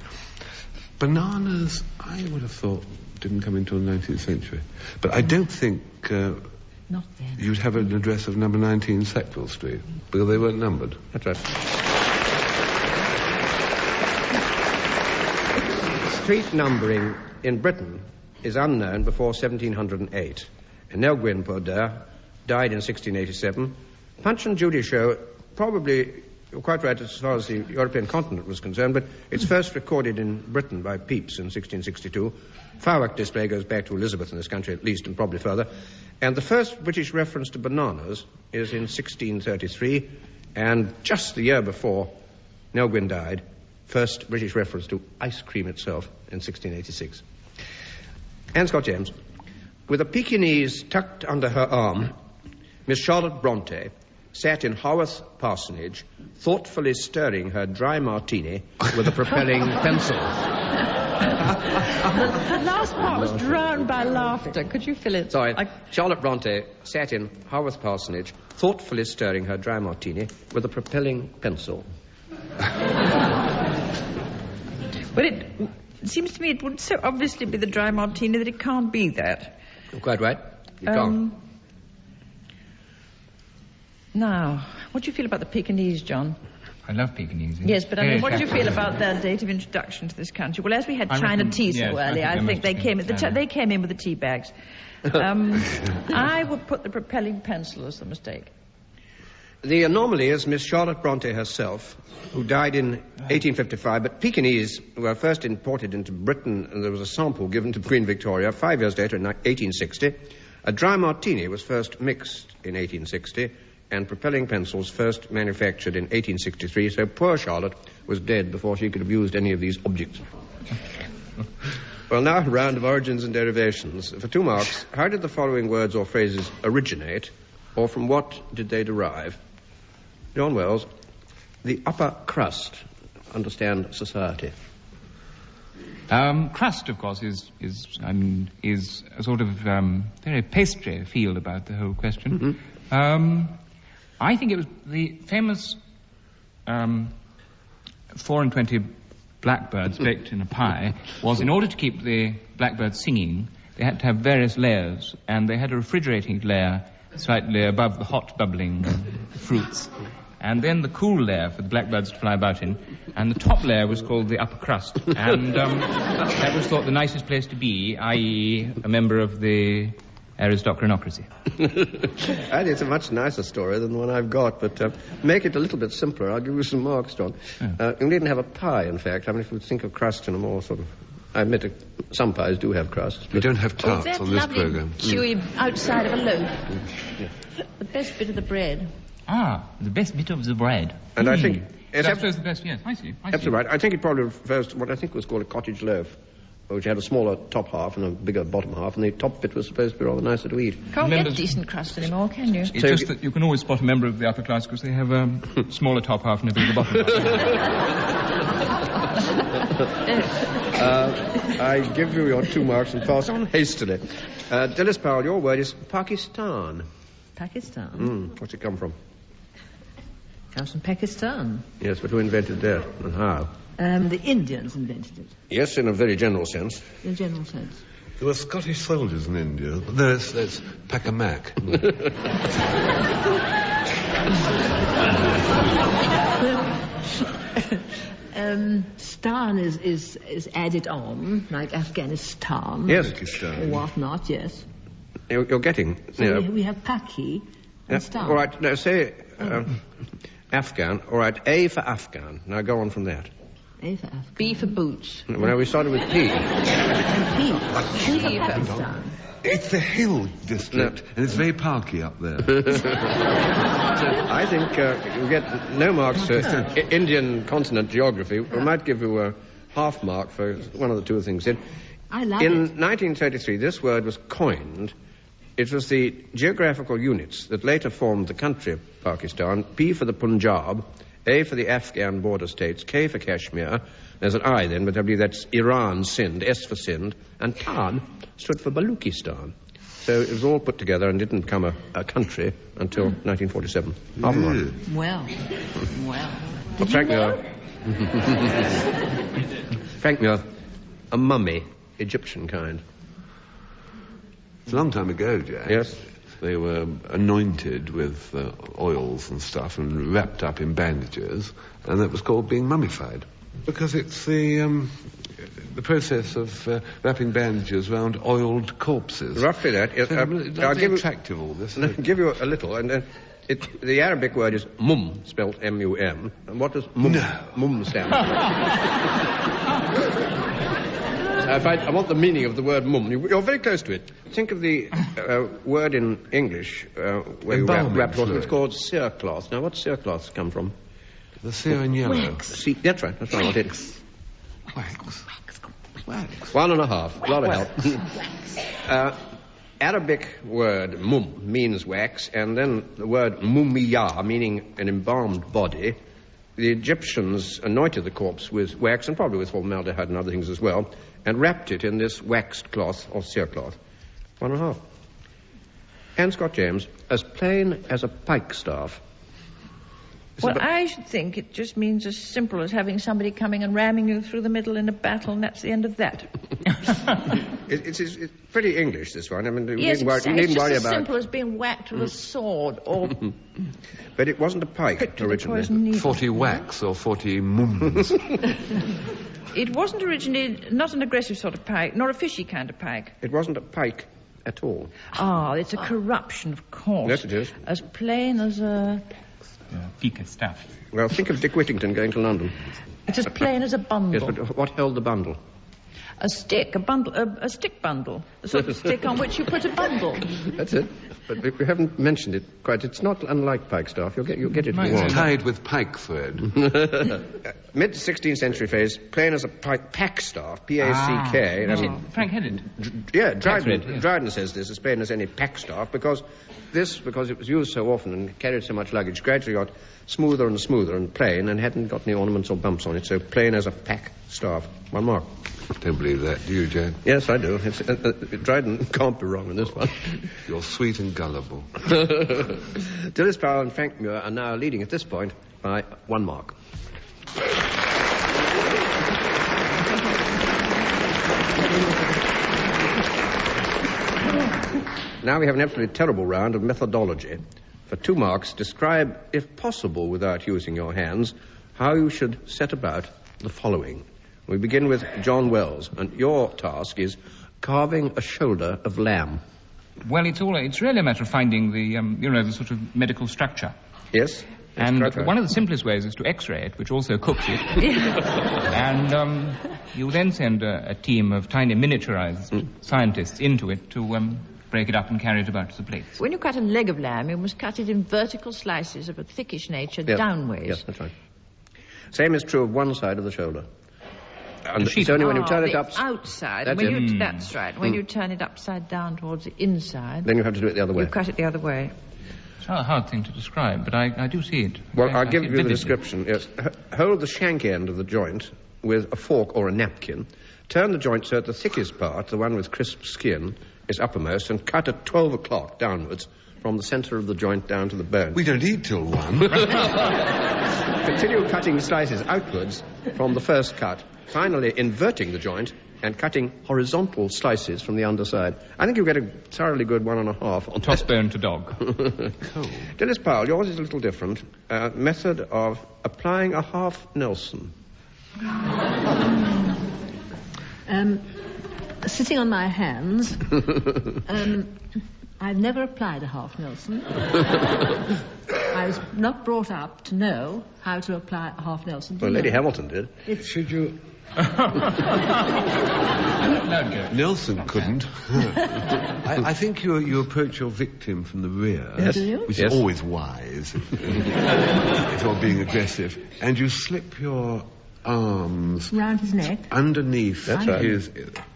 Bananas, I would have thought, didn't come until the 19th century. But I don't think Not then. you'd have an address of number 19 Sackville Street, because they weren't numbered. That's right. Street numbering in Britain is unknown before 1708. And Nell Gwynn, poor dear, died in 1687. Punch and Judy show, probably, you're quite right as far as the European continent was concerned, but it's first recorded in Britain by Pepys in 1662. Firework display goes back to Elizabeth in this country at least, and probably further. And the first British reference to bananas is in 1633, and just the year before Nell Gwynn died, first British reference to ice cream itself in 1686. Anne Scott James. With a Pekingese tucked under her arm, Miss Charlotte Bronte sat in Haworth Parsonage, thoughtfully stirring her dry martini with a propelling pencil. The last part was drowned by laughter. Could you fill it? Sorry. Charlotte Bronte sat in Haworth Parsonage, thoughtfully stirring her dry martini with a propelling pencil. But it seems to me it would so obviously be the dry martini that it can't be that. You're quite right. You can't. Now, what do you feel about the Pekingese, John? I love Pekingese. Yes, but I mean, what do you feel about their date of introduction to this country? Well, as we had China tea so early, I think they came in with the tea bags. I would put the propelling pencil as the mistake. The anomaly is Miss Charlotte Bronte herself, who died in 1855, but Pekingese were first imported into Britain, and there was a sample given to Queen Victoria 5 years later in 1860. A dry martini was first mixed in 1860, and propelling pencils first manufactured in 1863, so poor Charlotte was dead before she could have used any of these objects. Well, now a round of origins and derivations. For 2 marks, how did the following words or phrases originate, or from what did they derive? John Wells, the upper crust, understand society. Crust, of course, is a sort of very pastry feel about the whole question. Mm-hmm. I think it was the famous 4 and 20 blackbirds baked in a pie was, in order to keep the blackbirds singing, they had to have various layers, and they had a refrigerating layer slightly above the hot bubbling fruits, and then the cool layer for the blackbirds to fly about in, and the top layer was called the upper crust, and that was thought the nicest place to be, i.e. a member of the aristocracy. I think it's a much nicer story than the one I've got, but make it a little bit simpler. I'll give you some marks, John. You needn't have a pie, in fact. I mean, if you think of crust in a more sort of... I admit some pies do have crust. We don't have tarts on this programme. Chewy outside of a loaf. The best bit of the bread. Ah, the best bit of the bread. And I think... That's the best, yes. I see. Absolutely right. I think it probably refers to what I think was called a cottage loaf. which had a smaller top half and a bigger bottom half, and the top bit was supposed to be rather nicer to eat. Can't get decent crust anymore, can you? It's just that you can always spot a member of the upper class because they have a smaller top half and a bigger bottom half. I give you your 2 marks and pass on hastily. Dilys Powell, your word is Pakistan. Pakistan? What's it come from? Comes from Pakistan. Yes, but who invented that and how? The Indians invented it. Yes, in a very general sense. In a general sense. There were Scottish soldiers in India. That's Pack-a-Mac. Stan is added on, like Afghanistan. Yes. Or whatnot, yes. You're getting... So we have Paki and Stan. All right, now say Afghan. All right, A for Afghan. Now go on from that. A for Afghan. B for boots. Well, we started with P. And P. P for Pakistan. It's the hill district, and it's very parky up there. I think you get no marks for Indian continent geography. We might give you a half mark for one of the two things. I like In it. 1933, this word was coined. It was the geographical units that later formed the country of Pakistan. P for the Punjab, A for the Afghan border states, K for Kashmir. There's an I then, but I believe that's Iran, Sind, S for Sind, and Tan stood for Baluchistan. So it was all put together and didn't become a country until 1947. Half a mark. Well. Well, Frank Muir. Frank Muir, a mummy, Egyptian kind. It's a long time ago, Jack. Yes. They were anointed with oils and stuff and wrapped up in bandages, and that was called being mummified. Because it's the process of wrapping bandages around oiled corpses. Roughly that. I'll give attractive all this. I'll give you a little, and the Arabic word is mum, spelled M-U-M. And what does mum, mum stand for? I want the meaning of the word mum. You're very close to it. Think of the word in English where you wrap cloth. It's called cerecloth. Now, what's cerecloth come from? The cere in yellow. See, that's right. That's right. Wax. 1.5. A lot of help. Arabic word mum means wax, and then the word mumiyah, meaning an embalmed body. The Egyptians anointed the corpse with wax, and probably with formaldehyde and other things as well, and wrapped it in this waxed cloth or cerecloth. 1.5. And Scott James, as plain as a pike staff. Well, I should think it just means as simple as having somebody coming and ramming you through the middle in a battle, and that's the end of that. It's pretty English, this one. I mean, you Yes, needn't worry it's about as simple as being whacked with a sword or... But it wasn't a pike originally. 40 whacks or 40 mums. It wasn't originally not an aggressive sort of pike, nor a fishy kind of pike. It wasn't a pike at all. It's a corruption, of course. Yes, it is. As plain as a... Fika stuff. Well, think of Dick Whittington going to London. It's as plain as a bundle. Yes, but what held the bundle? A stick, a stick bundle. The sort of stick on which you put a bundle. That's it. But we haven't mentioned it quite. It's not unlike pike staff. You'll get it if you want. Tied with pike thread. Mid-16th century phrase, plain as a pack staff, P-A-C-K. Frank Headed. Dryden says this, as plain as any pack staff, because it was used so often and carried so much luggage, gradually got smoother and plain and hadn't got any ornaments or bumps on it, so plain as a pack staff. 1 mark. Don't believe that, do you, Jack? Yes, I do. Dryden can't be wrong in this one. You're sweet and gullible. Dilys Powell and Frank Muir are now leading at this point by 1 mark. Now we have an absolutely terrible round of methodology. For 2 marks, describe, if possible without using your hands, how you should set about the following. We begin with John Wells, and your task is carving a shoulder of lamb. Well, it's really a matter of finding the sort of medical structure. Yes. And one of the simplest ways is to X-ray it, which also cooks it. And you then send a team of tiny miniaturized scientists into it to break it up and carry it about to the plates. When you cut a leg of lamb, you must cut it in vertical slices of a thickish nature, downways. Yes, that's right. Same is true of one side of the shoulder. And it's only when you turn it up... outside. That's when it. you, that's right. When you turn it upside down towards the inside... Then you have to do it the other way. You cut it the other way. It's not a hard thing to describe, but I do see it. Well, I'll I give see it you the vividly. description. Yes. Hold the shank end of the joint with a fork or a napkin. Turn the joint so that the thickest part, the one with crisp skin, is uppermost, and cut at 12 o'clock downwards from the centre of the joint down to the bone. We don't eat till 1. Continue cutting slices outwards from the first cut, finally inverting the joint and cutting horizontal slices from the underside. I think you get a thoroughly good 1.5 on Toss bone to dog. Cool. Dennis Powell, yours is a little different. Method of applying a half Nelson. Sitting on my hands, I've never applied a half Nelson. I was not brought up to know how to apply a half Nelson. Well, Lady Hamilton did. Should you... No, Nelson couldn't. I think you approach your victim from the rear, Yes. Do you? which Yes. is always wise if you're being aggressive, and you slip your arms Round his neck. underneath That's right.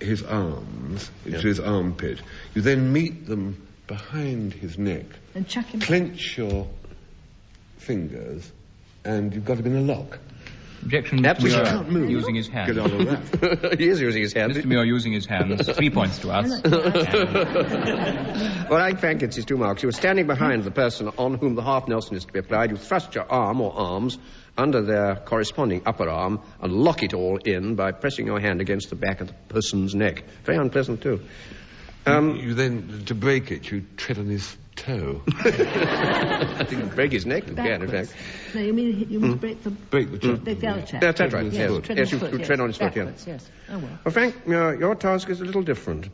his arms to his armpit. You then meet them behind his neck, And chuck him. clench your fingers, and you've got him in a lock. Objection, Absolutely. Mr. Can't move. Muir using his hands. Get out of that. He is using his hands. Mr. Muir using his hands. 3 points to us. Well, I think it's 2 marks. You were standing behind the person on whom the half Nelson is to be applied. You thrust your arm or arms under their corresponding upper arm and lock it all in by pressing your hand against the back of the person's neck. Very unpleasant, too. You then, to break it, you tread on his toe. I think break his neck, you can, in fact. No, you mean you must break the... Break the chap. Break the other chap. That's right, Yes, yes. tread Yes, on his you foot, tread on his foot, yeah. Backwards, yes. Oh, well. Well, Frank, your task is a little different.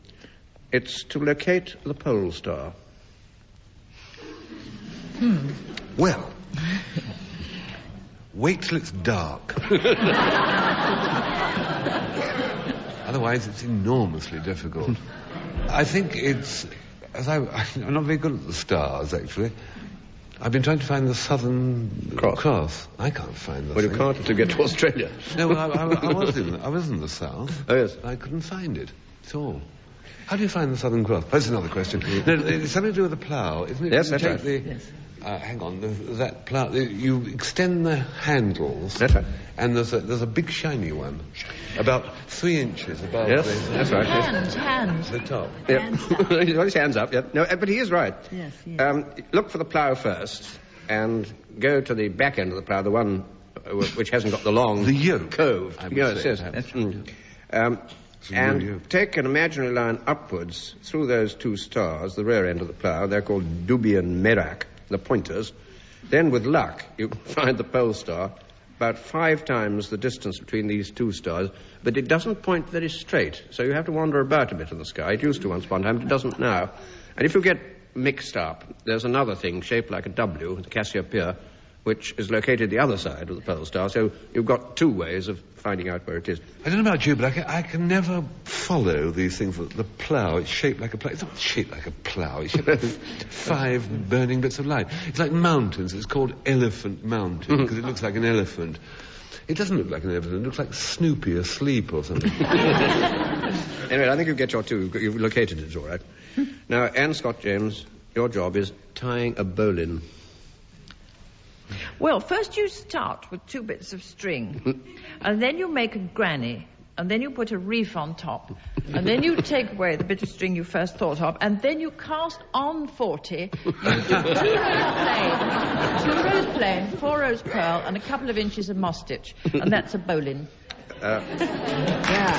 It's to locate the pole star. Well, wait till it's dark. Otherwise, it's enormously difficult. I think it's... I'm not very good at the stars, actually. I've been trying to find the Southern Cross. I can't find the Well, you thing. can't to get to Australia. No, well, I was in the South. Oh, yes. I couldn't find it at all. How do you find the Southern Cross? That's another question. No, it's something to do with the plough, isn't it? Yes, You that's take right. the- hang on, that plough. You extend the handles. That's right. And there's a big shiny one, about 3 inches above Yes, that's right. Yes. Hands. the top. Yep. He's got his hands up, yep. No, but he is right. Yes, yes. Look for the plough first and go to the back end of the plough, the one which hasn't got the long... The yoke, cove. I would Yes, say, yes. perhaps. It's a real yoke. and take an imaginary line upwards through those 2 stars, the rear end of the plough. They're called Dubi and Merak, the pointers. Then, with luck, you can find the pole star about 5 times the distance between these 2 stars, but it doesn't point very straight, so you have to wander about a bit in the sky. It used to once upon a time, but it doesn't now. And if you get mixed up, there's another thing shaped like a W, the Cassiopeia, which is located the other side of the pole star, so you've got 2 ways of finding out where it is. I don't know about you, but I can never follow these things. The plough, it's shaped like a plough. It's not shaped like a plough. It's shaped like 5 burning bits of light. It's like mountains. It's called Elephant Mountain because it looks like an elephant. It doesn't look like an elephant. It looks like Snoopy asleep or something. Anyway, I think you get your 2. You've located it, all right. Now, Anne Scott James, your job is tying a bowline. Well, first you start with 2 bits of string, and then you make a granny, and then you put a reef on top, and then you take away the bit of string you first thought of, and then you cast on 40, you do 2 rows plain, 4 rows pearl, and a couple of inches of moss stitch, and that's a bowline. Yeah.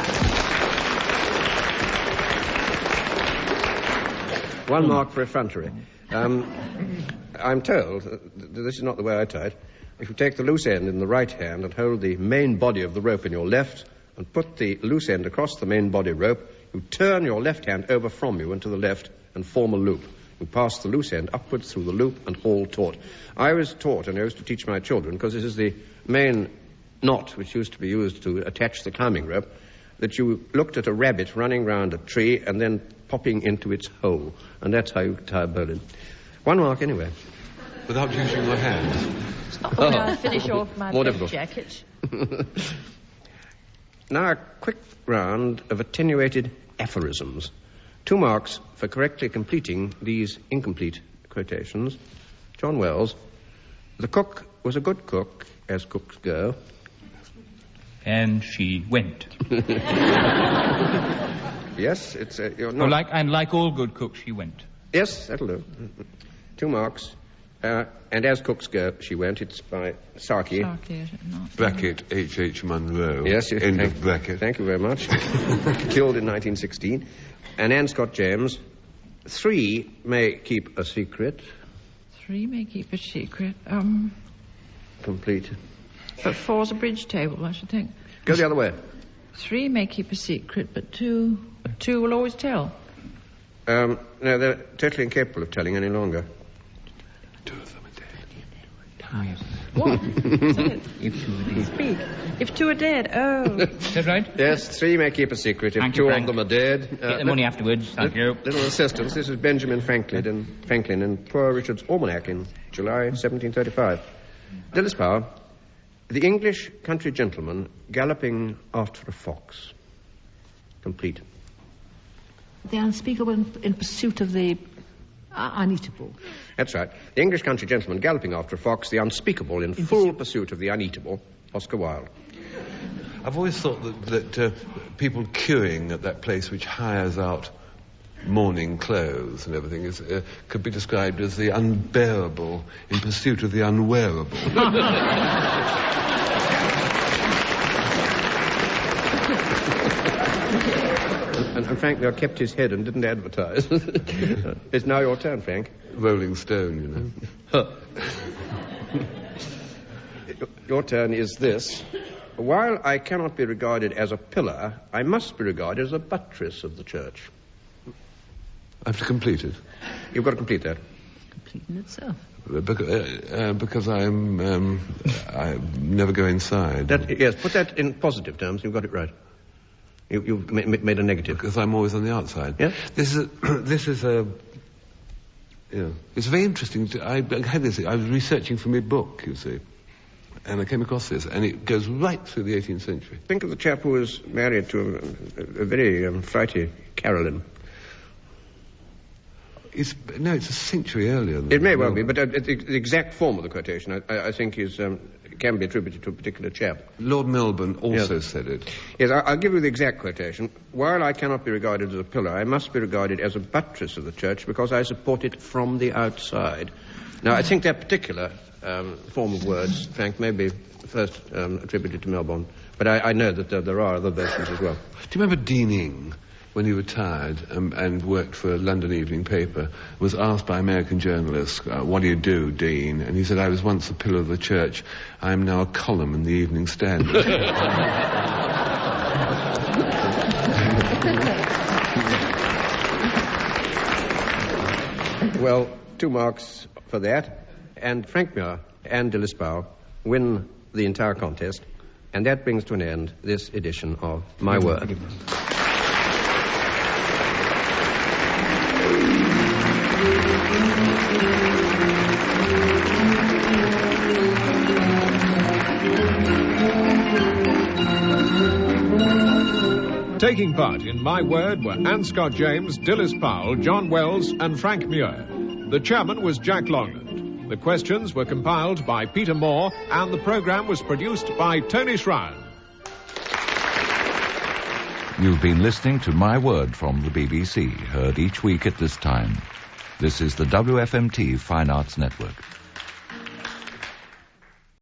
1 mark for effrontery. I'm told that this is not the way I tie it. If you take the loose end in the right hand and hold the main body of the rope in your left and put the loose end across the main body rope, you turn your left hand over from you and to the left and form a loop. You pass the loose end upwards through the loop and haul taut. I was taught, and I used to teach my children, because this is the main knot which used to be used to attach the climbing rope, that you looked at a rabbit running round a tree and then popping into its hole. And that's how you tie a bowline. 1 mark anyway. Without using your hands. It's not the way I finish off my More bed difficult. jacket. Now a quick round of attenuated aphorisms. 2 marks for correctly completing these incomplete quotations. John Wells. The cook was a good cook, as cooks go. And she went. Yes, it's... you're not... like all good cooks, she went. Yes, that'll do. 2 marks. And as cooks go, she went. It's by Saki. Bracket H.H. Munro. Yes, End of bracket. Thank you very much. Killed in 1916. And Anne Scott James. 3 may keep a secret. 3 may keep a secret. Complete. But 4's a bridge table, I should think. Go the other way. 3 may keep a secret, but 2 will always tell. No, they're totally incapable of telling any longer. 2 of them are dead. What? Speak. If 2 are dead, oh. Is that right? Yes, 3 may keep a secret if Thank 2 you, of Frank. them are dead. Get the money afterwards, thank you. Little assistance. This is Benjamin Franklin in Poor Richard's Almanac in July 1735. Dilys Powell. The English country gentleman galloping after a fox. Complete. The unspeakable in pursuit of the uneatable. That's right. The English country gentleman galloping after a fox, the unspeakable in full pursuit of the uneatable. Oscar Wilde. I've always thought that people queuing at that place which hires out mourning clothes and everything could be described as the unbearable in pursuit of the unwearable. And Frank Muir kept his head and didn't advertise. It's now your turn, Frank. Rolling Stone, you know. Your turn is this. While I cannot be regarded as a pillar, I must be regarded as a buttress of the church. I have to complete it. You've got to complete that. Complete in itself. Because I never go inside. Yes, put that in positive terms. You've got it right. You've made a negative. Because I'm always on the outside. Yeah? This is a... Yeah. It's very interesting. I had this... I was researching for my book, you see. And I came across this, and it goes right through the 18th century. Think of the chap who was married to a very frighty Caroline. It's a century earlier. It may well be, but the exact form of the quotation, I think, can be attributed to a particular chap. Lord Melbourne also said it. Yes, I'll give you the exact quotation. While I cannot be regarded as a pillar, I must be regarded as a buttress of the church because I support it from the outside. Now, I think that particular form of words, Frank, may be first attributed to Melbourne, but I know that there are other versions as well. Do you remember Deaning, when he retired and worked for a London evening paper, was asked by American journalists, what do you do, Dean? And he said, I was once a pillar of the church. I am now a column in the Evening Standard. Well, 2 marks for that. And Frank Muir and Dilys Powell win the entire contest. And that brings to an end this edition of My Word. Taking part in My Word were Anne Scott James, Dilys Powell, John Wells and Frank Muir. The chairman was Jack Longland. The questions were compiled by Peter Moore and the programme was produced by Tony Shryan. You've been listening to My Word from the BBC, heard each week at this time. This is the WFMT Fine Arts Network.